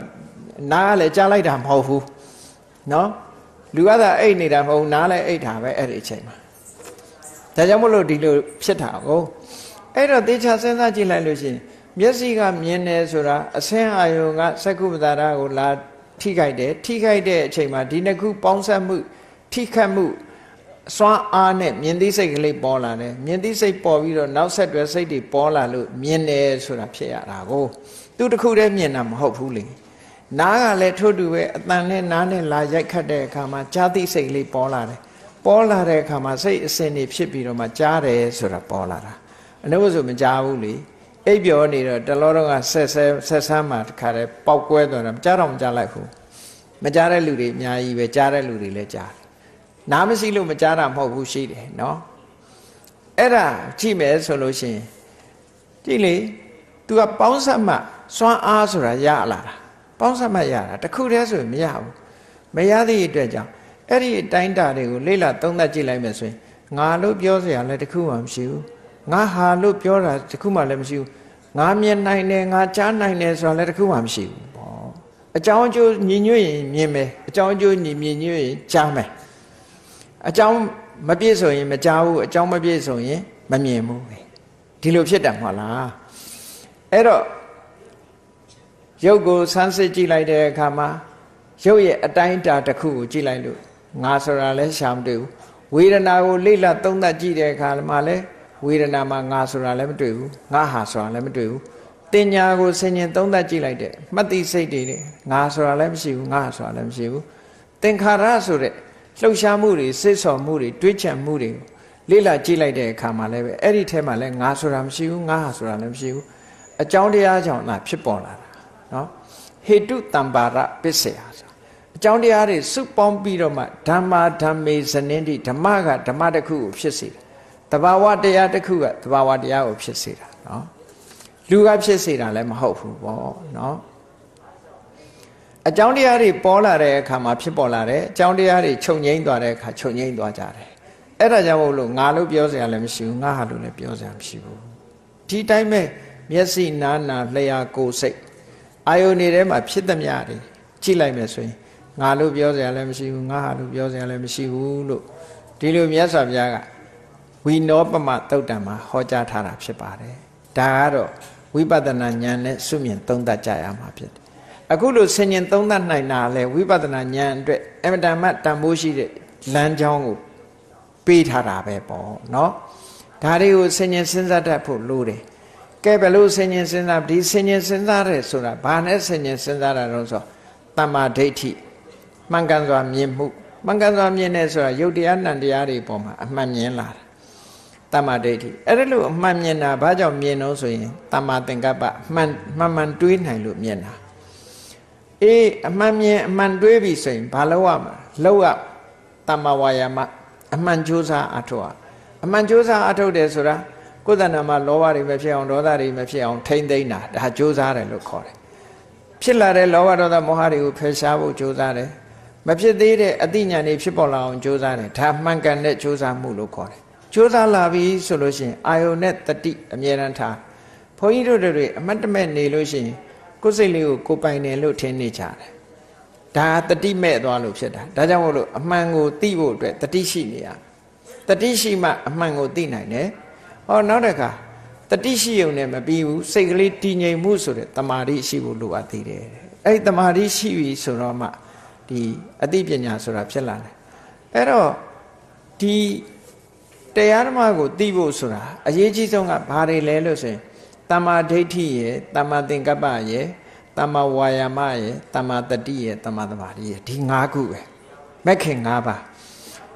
နားကလည်းကြားလိုက်တာမဟုတ်ဘူးနော်လူကသာအိတ်နေတာမဟုတ်နားလည်းအိတ်တာပဲအဲ့ဒီအချိန်မှာဒါကြောင့်မလို့ဒီလိုဖြစ်တာကိုအဲ့တော့တေချာစဉ်းစားကြည့်လိုက်လို့ရှိရင်မျက်စိကမြင်တယ်ဆိုတာအဆင်းအာယုံကစက္ခုပ္ပတာရကိုလာထိခိုက်တယ်ထိခိုက်တဲ့အချိန်မှာဒီနှစ်ခုပေါင်းစပ်မှုထိခတ်မှုစွမ်းအားနဲ့မြင်သိစိတ်ကလေးပေါ်လာတယ်မြင်သိစိတ်ပေါ်ပြီးတော့နောက်ဆက်တွဲစိတ်တွေပေါ်လာလို့မြင်တယ်ဆိုတာဖြစ်ရတာကိုသူတခုတည်းမြင်တာမဟုတ်ဘူးလေနားကလည်းထို့တူပဲအတန်နဲ့နားနဲ့လာရိုက်ခတ်တဲ့အခါမှာကြားသိစိတ်ကလေးပေါ်လာတယ်ပေါ်လာတဲ့အခါမှာစိတ်အစဉ်တွေဖြစ်ပြီးတော့မှကြားတယ်ဆိုတာပေါ်လာတာအနုဆိုမကြားဘူးလေအိပ်ပျော်နေတော့တလောတော့ကဆက်ဆန်းမှတခါတည်းပေါက်ကွဲသွားတာမကြားတော့မကြားလိုက်ဘူးမကြားတဲ့လူတွေအများကြီးပဲကြားတဲ့လူတွေလည်းကြားနားမရှိလို့မကြားတာမဟုတ်ဘူးရှိတယ်နော်အဲ့ဒါကြည့်မယ်ဆိုလို့ရှိရင်ကြည့်လေ तू ကပေါင်းဆက်မှစွမ်းအားဆိုတာရလာတာပေါင်းဆက်မှရတာတခုတည်းဆိုရင်မရဘူးမရသည့်အတွက်ကြောင့်အဲ့ဒီအတိုင်းတာတွေကိုလေ့လာသုံးသပ်ကြည့်လိုက်မယ်ဆိုရင်ငါလို့ပြောစရာလည်းတခုမှမရှိဘူးငါဟာလို့ပြောတာတခုမှလည်းမရှိဘူးငါမြင်နိုင်တယ်ငါကြားနိုင်တယ်ဆိုတာလည်းတခုမှမရှိဘူးပေါ့အကြောင်းအကျိုးညီညွတ်ရင်မြင်မယ်အကြောင်းအကျိုးညီညွတ်ရင်ကြားမယ်အကြောင်းမပြည့်စုံရင်မကြားဘူးအကြောင်းမပြည့်စုံရင်မမြင်ဘူးဒီလိုဖြစ်တာမဟုတ်လားအဲ့တော့ရုပ်ကိုဆန်းစစ်ကြည့်လိုက်တဲ့အခါမှာရုပ်ရဲ့အတိုင်းအတာတစ်ခုကိုကြည့်လိုက်လို့ငါဆိုတာလည်းရှာမတွေ့ဘူးဝေဒနာကိုလေ့လာသုံးသပ်ကြည့်တဲ့အခါမှာလည်းဝေဒနာမှာငါဆိုတာလည်းမတွေ့ဘူးငါဟာဆိုတာလည်းမတွေ့ဘူးတင်ညာကိုဆင်ញင်သုံးသပ်ကြည့်လိုက်တဲ့မှတ်သိစိတ်တွေငါဆိုတာလည်းမရှိဘူးငါဆိုတာလည်းမရှိဘူးသင်္ခါရဆိုတဲ့လှုပ်ရှားမှုတွေစိတ်ဆော်မှုတွေတွေးချမှုတွေကိုလေ့လာကြည့်လိုက်တဲ့အခါမှာလည်းပဲအဲ့ဒီထဲမှာလည်းငါဆိုတာမရှိဘူးငါဟာဆိုတာလည်းမရှိဘူးအကြောင်းတရားကြောင့်သာဖြစ်ပေါ်လာတာနော်ဟေတုတံပါရပစ္စယဆိုအကြောင်းတရားတွေစုပေါင်းပြီးတော့မှဓမ္မာဓမ္မေဇနင်းတိဓမ္မကဓမ္မတစ်ခုကိုဖြစ်စေတယ်တဘာဝတရားတစ်ခုကတဘာဝတရားကိုဖြစ်စေတာနော်လူကဖြစ်စေတာလည်းမဟုတ်ဘူးပေါ့နော်အကြောင်းတရားတွေပေါ်လာတဲ့အခါမှာဖြစ်ပေါ်လာတယ်အကြောင်းတရားတွေချုပ်ငိမ့်သွားတဲ့အခါချုပ်ငိမ့်သွားကြတယ်အဲ့ဒါကြောင့်မို့လို့ငါလို့ပြောစရာလည်းမရှိဘူးငါဟာလို့လည်းပြောစရာမရှိဘူးဒီတိုင်းပဲမျက်စိနားနာလျှာကိုယ်စိတ်အာယုန်တွေထဲမှာဖြစ်သမျှတွေကြည့်လိုက်မယ်ဆိုရင်ငါလို့ပြောစရာလည်းမရှိဘူးငါဟာလို့ပြောစရာလည်းမရှိဘူးလို့ဒီလိုမြတ်စွာဘုရားကဝိနောပမသုတ်တံမှာဟောကြားထားတာဖြစ်ပါတယ်ဒါကတော့ဝိပဿနာဉာဏ်နဲ့စွမြင်သုံးသပ်ကြရမှာဖြစ်တယ်အခုလိုဆင်ញင်သုံးသပ်နိုင်တာလဲဝိပဿနာဉာဏ်အတွက်အမတန်မှတန်ဖိုးရှိတဲ့လမ်းကြောင်းကိုပေးထားတာပဲပေါ့နော်ဒါတွေကိုဆင်ញင်စဉ်းစားတတ်ဖို့လိုတယ်ကဲဘယ်လိုဆင်ញင်စဉ်းစားဒီဆင်ញင်စဉ်းစားရဲဆိုတာဘာနဲ့ဆင်ញင်စဉ်းစားတာတော့ဆိုတမ္မာဒိဋ္ဌိမှန်ကန်စွာမြင်မှုမှန်ကန်စွာမြင်နေဆိုတာယုတ်တရားနံတရားတွေပေါ်မှာအမှန်မြင်လာတာတမ္မာဒိဋ္ဌိအဲ့ဒါလို့အမှန်မြင်တာဘာကြောင့်မြင်လို့ဆိုရင်တမ္မာသင်္ကပ္ပမှန်တွေးနိုင်လို့မြင်တာအေးအမှန်မြင်အမှန်တွေးပြီဆိုရင်ဘာလို့ရမှာလောက်ရတမ္မာဝါယာမအမှန်ကြိုးစားအထောက်အမှန်ကြိုးစားအထောက်တယ်ဆိုတာကိုယ်တဏ္ဍာမှာလောဘတွေမဖြစ်အောင်ဒေါသတွေမဖြစ်အောင်ထိမ့်သိမ့်တာဒါကြိုးစားတယ်လို့ခေါ်တယ်ဖြစ်လာတဲ့လောဘဒေါသမောဟတွေကိုဖယ်ရှားဖို့ကြိုးစားတယ်မဖြစ်သေးတဲ့အသိဉာဏ်တွေဖြစ်ပေါ်လာအောင်ကြိုးစားတယ်ဒါမှန်ကန်တဲ့ကြိုးစားမှုလို့ခေါ်တယ်ကြိုးစားလာပြီဆိုလို့ရှိရင်အာယုန်နဲ့တတိအမြဲတမ်းထားဘုန်းကြီးတို့တွေအမတ်တမဲ့နေလို့ရှိရင်ကိုယ်စိတ်လေးကိုကိုယ်ပိုင်တယ်လို့ထင်နေကြတယ်ဒါတတိမဲ့သွားလို့ဖြစ်တာဒါကြောင့်မို့လို့အမှန်ကိုသိဖို့အတွက်တတိရှိနေရတ တတိရှိမှအမှန်ကိုသိနိုင်တယ်ဟောနောက်တစ်ခါတတိရှိုံနဲ့မပြီးဘူးစိတ်ကလေးတည်ငြိမ်မှုဆိုတဲ့တမာတိရှိဖို့လိုအပ်သေးတယ်အဲ့ဒီတမာတိရှိပြီဆိုတော့မှဒီအသိပညာဆိုတာဖြစ်လာတယ်အဲ့တော့ဒီတရားဓမ္မကိုသိဖို့ဆိုတာအရေးကြီးဆုံးကဘာတွေလဲလို့ဆိုရင်တမ္မာဒိဋ္ဌိရယ်တမ္မာသင်္ကပ္ပရယ်တမ္မာဝါယာမရယ်တမ္မာတတိရယ်တမ္မာသမာဓိရယ်ဒီ၅ခုပဲမက္ခင်၅ပါး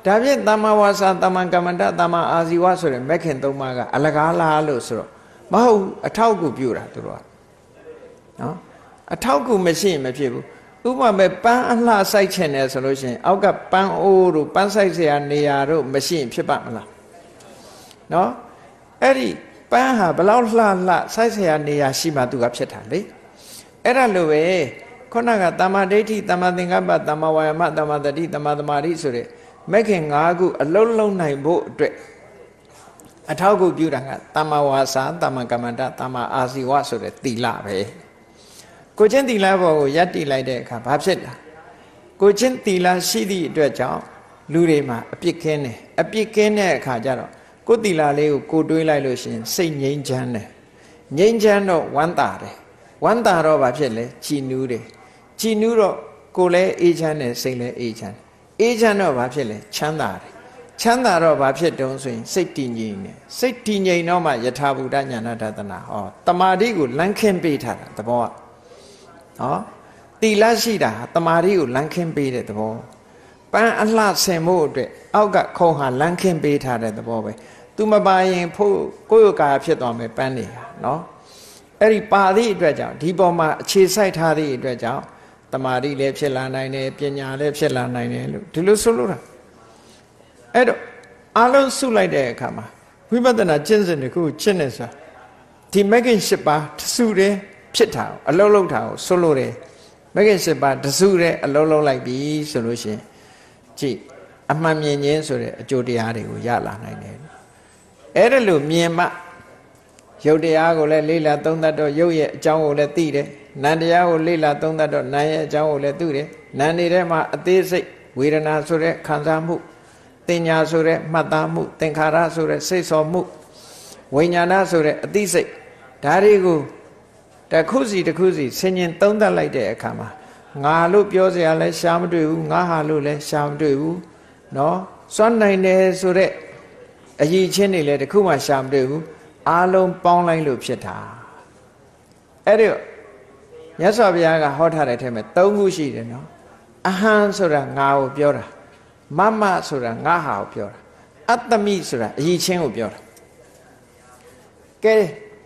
ဒါဖြင့်တမ္မာဝါစာတမ္မာကမ္မန္တတမ္မာအာဇီဝဆိုတဲ့မက္ခင်၃ပါးကအလကားလားလို့ဆိုတော့မဟုတ်အထောက်အကူပြုတာသူတို့ကနော်အထောက်အကူမရှိရင်မဖြစ်ဘူးဥပမာပန်းအလှစိုက်ချင်တယ်ဆိုလို့ရှိရင်အောက်ကပန်းအိုးတို့ပန်းစိုက်เสียနေရာတို့မရှိရင်ဖြစ်ပါမလားနော်အဲ့ဒီပန်းဟာဘလောက်လှစိုက်เสียနေရာရှိမှသူကဖြစ်တာလေအဲ့ဒါလိုပဲခုနကတမ္မာဒိဋ္ဌိတမ္မာသင်္ကပ္ပတမ္မာဝါယာမတမ္မာတတိတမ္မာသမာဓိဆိုတဲ့မက္ခင်၅ခုအလုံးလုံးနိုင်ဖို့အတွက်အထောက်အကူပြုတာကတမ္မာဝါစာတမ္မာကမ္မန္တတမ္မာအာဇီဝဆိုတဲ့သီလပဲကိုချင်းသီလဘောကိုယက်တည်လိုက်တဲ့အခါဘာဖြစ်လာကိုချင်းသီလရှိသည့်အတွက်ကြောင့်လူတွေမှာအပြစ်ကင်းတယ်အပြစ်ကင်းတဲ့အခါကျတော့ကိုသီလလေးကိုတွေးလိုက်လို့ရှိရင်စိတ်ငြိမ်းချမ်းတယ်ငြိမ်းချမ်းတော့ဝမ်းသာတယ်ဝမ်းသာတော့ဘာဖြစ်လဲကြည်နူးတယ်ကြည်နူးတော့ကိုယ်လည်းအေးချမ်းတယ်စိတ်လည်းအေးချမ်းတယ်အေးချမ်းတော့ဘာဖြစ်လဲချမ်းသာတယ်ချမ်းသာတော့ဘာဖြစ်တုံးဆိုရင်စိတ်တည်ငြိမ်တယ်စိတ်တည်ငြိမ်တော့မှယထာဘူတညာနာတသနာဟောတမာတိကိုလမ်းခင်းပေးထားတာသဘောကနော်သီလရှိတာတမာတိကိုလမ်းခင်းပေးတဲ့သဘောပန်းအလှဆင်ဖို့အတွက်အောက်ကခုံဟာလမ်းခင်းပေးထားတဲ့သဘောပဲသူမပါရင်ဖို့ကိုယ့်ကာဖြစ်သွားမယ်ပန်းနေဟာနော်အဲ့ဒီပါသည့်အတွက်ကြောင့်ဒီပေါ်မှာအခြေစိုက်ထားသည့်အတွက်ကြောင့်တမာတိလည်းဖြစ်လာနိုင်တယ်ပညာလည်းဖြစ်လာနိုင်တယ်လို့ဒီလိုဆိုလို့တာအဲ့တော့အလုံးစုလိုက်တဲ့အခါမှာဝိပဿနာကျင့်စဉ်တစ်ခုကျင့်နေဆိုတာဒီမဂ္ဂင်၈ပါးတစုတည်းဖြစ်တာအလုံးလုံးတာကိုဆိုလို့တယ်မဂ္ဂင်၈ပါးတစုတည်းအလုံးလုံးလိုက်ပြီဆိုလို့ရှိရင်ကြည့်အမှန်မြင်ခြင်းဆိုတဲ့အကျိုးတရားတွေကိုရလာနိုင်တယ်အဲ့ဒါလို့မြင်မှရုပ်တရားကိုလည်းလေ့လာသုံးသပ်တော့ရုပ်ရဲ့အကြောင်းကိုလည်းသိတယ်နာမ်တရားကိုလေ့လာသုံးသပ်တော့နာမ်ရဲ့အကြောင်းကိုလည်းသိတယ်နာမ်နေတဲ့မှာအသေးစိတ်ဝေဒနာဆိုတဲ့ခံစားမှုတင်ညာဆိုတဲ့မှတ်သားမှုသင်္ခါရဆိုတဲ့စိတ်ဆော်မှုဝိညာဏဆိုတဲ့အသိစိတ်ဒါတွေကိုတစ်ခုစီတစ်ခုစီဆင်ញင်သုံးသပ်လိုက်တဲ့အခါမှာငါလို့ပြောစရာလည်းရှားမတွေ့ဘူးငါဟာလို့လည်းရှားမတွေ့ဘူးနော်စွန့်နိုင်တယ်ဆိုတဲ့အရည်ချင်းတွေလည်းတစ်ခုမှရှားမတွေ့ဘူးအားလုံးပေါင်းလိုက်လို့ဖြစ်တာအဲ့ဒီမြတ်စွာဘုရားကဟောထားတဲ့အထက်မှာ၃ခုရှိတယ်နော်အဟံဆိုတာငါကိုပြောတာမမဆိုတာငါဟာကိုပြောတာအတ္တမိဆိုတာအရည်ချင်းကိုပြောတာကဲ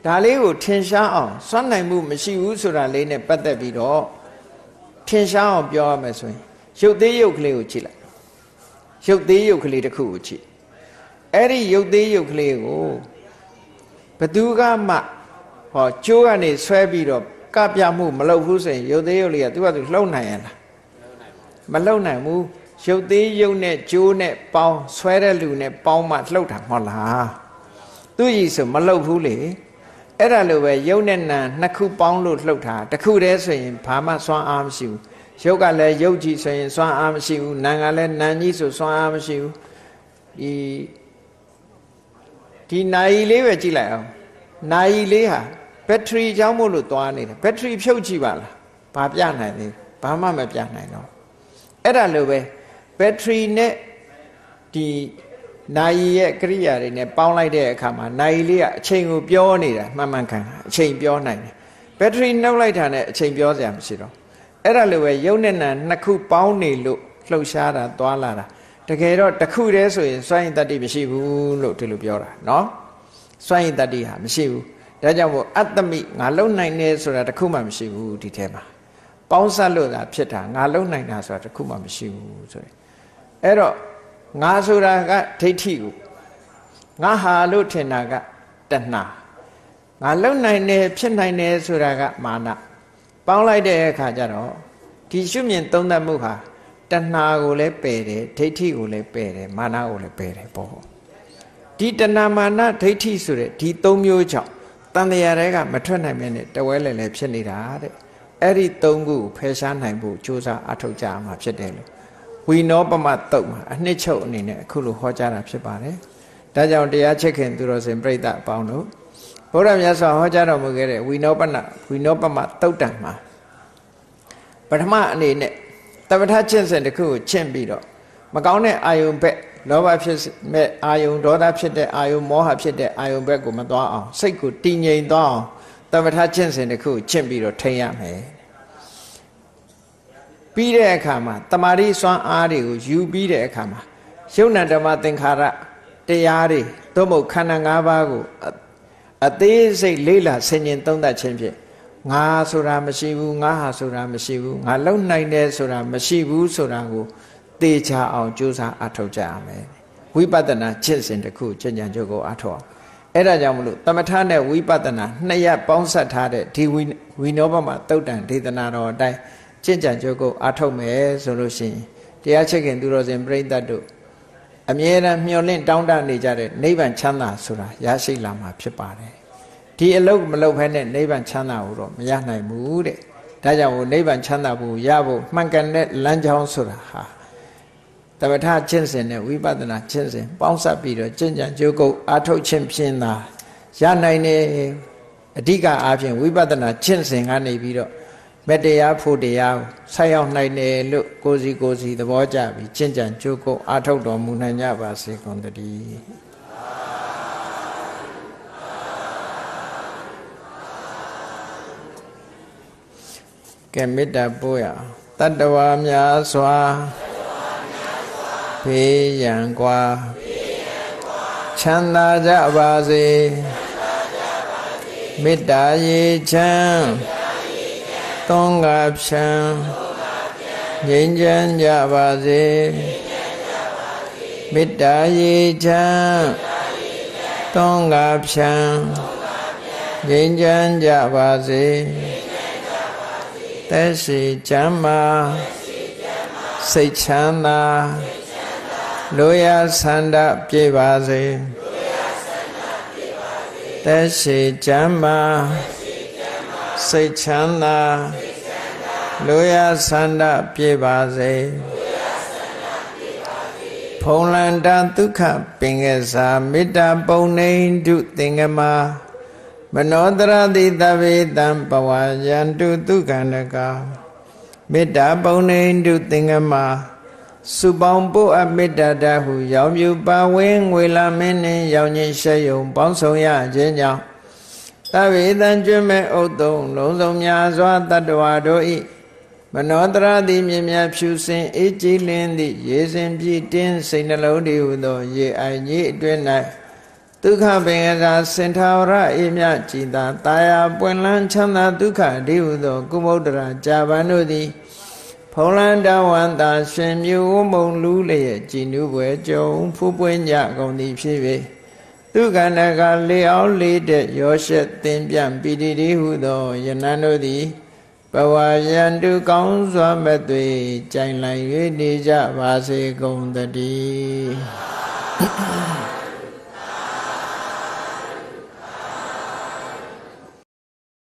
ဒါလေးကိုထင်ရှားအောင်စွန့်နိုင်မှုမရှိဘူးဆိုတာလေးနဲ့ပတ်သက်ပြီးတော့ထင်ရှားအောင်ပြောရမယ်ဆိုရင်ရုပ်သေးရုပ်ကလေးကိုကြည့်လိုက်ရုပ်သေးရုပ်ကလေးတစ်ခုကိုကြည့်အဲ့ဒီရုပ်သေးရုပ်ကလေးကိုဘသူကမှဟောကျိုးကနေဆွဲပြီးတော့ကပြမှုမလုပ်ဘူးဆိုရင်ရုပ်သေးရုပ်လေးကသူကသူလှုပ်နိုင်ရလားမလှုပ်နိုင်ဘူးရုပ်သေးရုပ်နဲ့ကျိုးနဲ့ပေါင်းဆွဲတဲ့လူနဲ့ပေါင်းမှလှုပ်တာမဟုတ်လားသူကြီးဆိုမလှုပ်ဘူးလေအဲ့ဒါလိုပဲရုပ်နဲ့နာနှစ်ခုပေါင်းလို့လှုပ်တာတစ်ခုတည်းဆိုရင်ဘာမှစွမ်းအားမရှိဘူးရုပ်ကလည်းရုပ်ကြီးဆိုရင်စွမ်းအားမရှိဘူးနာမ်ကလည်းနာမ်ကြီးဆိုစွမ်းအားမရှိဘူးဒီနိုင်လေးပဲကြည့်လိုက်အောင်နိုင်လေးဟာဘက်ထရီကြောင့်မို့လို့သွားနေတယ်ဘက်ထရီဖြုတ်ကြည့်ပါလားဘာပြနိုင်လဲဘာမှမပြနိုင်တော့အဲ့ဒါလိုပဲဘက်ထရီနဲ့ဒီနိုင်ရဲ့ကိရိယာတွေနဲ့ပေါင်းလိုက်တဲ့အခါမှာနိုင်လေးကအချိန်ကိုပြောနေတာမှန်မှန်ကန်အချိန်ပြောနိုင်တယ်ဘက်ထရီနှုတ်လိုက်တာနဲ့အချိန်ပြောစရာမရှိတော့အဲ့ဒါလိုပဲရုပ်နဲ့နာနှစ်ခုပေါင်းနေလို့လှုပ်ရှားတာသွားလာတာတကယ်တော့တစ်ခုတည်းဆိုရင်စွန့်ရင်တတ္တိမရှိဘူးလို့ဒီလိုပြောတာနော်စွန့်ရင်တတ္တိဟာမရှိဘူးဒါကြောင့်မို့အတ္တမိငါလုံနိုင်နေဆိုတာတစ်ခုမှမရှိဘူးဒီထဲမှာပေါင်းစပ်လို့သာဖြစ်တာငါလုံနိုင်တာဆိုတာတစ်ခုမှမရှိဘူးဆိုရင်အဲ့တော့ငါဆိုတာကဒိဋ္ဌိကိုငါဟာလို့ထင်တာကတဏှာငါလုံနိုင်တယ်ဖြစ်နိုင်တယ်ဆိုတာကမာနပေါင်းလိုက်တဲ့အခါကျတော့ဒီရှုမြင်သုံးသပ်မှုဟာတဏှာကိုလည်းပယ်တယ်ဒိဋ္ဌိကိုလည်းပယ်တယ်မာနကိုလည်းပယ်တယ်ပေါ့ဒီတဏှာမာနဒိဋ္ဌိဆိုတဲ့ဒီ၃မျိုးကြောင့်တန်တရားတွေကမထွက်နိုင်မဲ့နဲ့တဝဲလဲလဲဖြစ်နေတာတဲ့အဲ့ဒီ၃ခုကိုဖယ်ရှားနိုင်ဖို့ကြိုးစားအထောက်ကြမှာဖြစ်တယ်လို့ ဝီနောပမတုတ်မှာအနှစ်ချုပ်အနေနဲ့အခုလိုဟောကြားတာဖြစ်ပါတယ်ဒါကြောင့်တရားချစ်ခင်သူတော်စင်ပြိဿအပေါင်းတို့ဘုရားမြတ်စွာဟောကြားတော်မူခဲ့တဲ့ဝီနောပမတုတ်တံမှာပထမအနေနဲ့တပဋ္ဌာကျင့်စဉ်တစ်ခုကိုကျင့်ပြီးတော့မကောင်းတဲ့အာယုံဘက်လောဘဖြစ်မဲ့အာယုံဒေါသဖြစ်တဲ့အာယုံမောဟဖြစ်တဲ့အာယုံဘက်ကိုမသွားအောင်စိတ်ကိုတည်ငြိမ်သွားအောင်တပဋ္ဌာကျင့်စဉ်တစ်ခုကိုကျင့်ပြီးတော့ထိန်းရမယ်ပြီးတဲ့အခါမှာတမာတိစွမ်းအားတွေကိုယူပြီးတဲ့အခါမှာယုံနာဓမ္မသင်္ခါရတရားတွေသို့မဟုတ်ခန္ဓာ၅ပါးကိုအသေးစိတ်လေးလာဆင်ញင်သုံးသပ်ခြင်းဖြင့်ငါဆိုတာမရှိဘူးငါဟာဆိုတာမရှိဘူးငါလုံနိုင်တယ်ဆိုတာမရှိဘူးဆိုတာကိုသေချာအောင်ကြိုးစားအထောက်ကြရမယ်ဝိပဿနာကျင့်စဉ်တစ်ခုကျင့်ကြံကြိုးကိုအထောက်အဲ့ဒါကြောင့်မလို့သမထနဲ့ဝိပဿနာနှစ်ရပ်ပေါင်းစပ်ထားတဲ့ဒီဝိနောပမသုတ်တံဒေသနာတော်အတိုင်းကျင့်ကြံကြိုးကိုအထောက်မယ်ဆိုလို့ရှိရင်တရားချစ်ခင်သူတော်စင်ပြိဿတ်တို့အမြဲတမ်းမျှော်လင့်တောင်းတနေကြတဲ့နိဗ္ဗာန်ချမ်းသာဆိုတာရရှိလာမှာဖြစ်ပါတယ်ဒီအလုပ်မလုပ်ဖဲနဲ့နိဗ္ဗာန်ချမ်းသာကိုတော့မရနိုင်ဘူးတဲ့ဒါကြောင့်နိဗ္ဗာန်ချမ်းသာဖို့ရဖို့မှန်ကန်တဲ့လမ်းကြောင်းဆိုတာဟာတပဋ္ဌာကျင့်စဉ်နဲ့ဝိပဿနာကျင့်စဉ်ပေါင်းစပ်ပြီးတော့ကျင့်ကြံကြိုးကုပ်အားထုတ်ခြင်းဖြင့်သာရနိုင်တယ်အဓိကအားဖြင့်ဝိပဿနာကျင့်စဉ်ကနေပြီးတော့မေတ္တရားဖို့တရားကိုဆက်ရောက်နိုင်တယ်လို့ကိုယ်စီသဘောကျပြီးကျင့်ကြံကြိုးကုပ်အားထုတ်တော်မူနိုင်ကြပါစေကုန်သတည်းကဲမေတ္တာပို့ရတတ္တဝါများစွာဖေးရန်กว่าချမ်းသာကြပါစေမေတ္တာရေချမ်းသွန်ကားဖြံငြိမ်းချမ်းကြပါစေမေတ္တာရေချမ်းသွန်ကားဖြံငြိမ်းချမ်းကြပါစေသက်ရှိချမ်းသာစိတ်ချမ်းသာလိုရာဆန္ဒပြည့်ပါစေသက်ရှိချမ်းသာစိတ်ချမ်းသာလိုရာဆန္ဒပြည့်ပါစေဖုံလန္တဒုက္ခပင်ကစားမေတ္တာပုံနေတုသင်္ကမမနောတရတိတဗေတံပဝါယန္တုဒုက္ခန္တကမေတ္တာပုံနေတုသင်္ကမစုပေါင်းပို့အမေတ္တာတဟုရောင်မြူပါဝင်းငွေလာမင်းနှင့်ရောင်ချင်းရှဲယုံပေါင်းဆောင်ရခြင်းကြောင့်သဗ္ဗေတံကျွမ်းမဲ့ဥတုံလုံးစုံများစွာတတ္တဝါတို့ဤမနောတရတိမြင်မြဖြူစင်အေးကြည်လင်းသည့်ရေစင်ပြည့်တင်းစိတ်နှလုံးတည်ဟုသောရေအိုင်ကြီးအတွင်း၌ဒုက္ခပင်ကစားစင်ထာဝရအေးမြကြည်သာတာယာပွင့်လန်းချမ်းသာဒုက္ခတည်ဟုသောကုမုဒ္ဒရာကြာပန်တို့သည်ဖုံလန္တဝန္တာရှင်မြူဝမုံလူလျက်ကြည်နူးပွဲကြုံဖူးပွင့်ကြကုန်သည်ဖြစ်၍ဒုက္ခန္တကလေအောင်လေးတဲ့ရောရှက်သင်ပြန့်ပီတိတိဟုသောယနန်တို့သည်ဘဝယန္တုကောင်းစွာမဲ့သွေကြိုင်လိုက်၍နေကြပါစေကုန်သတည်း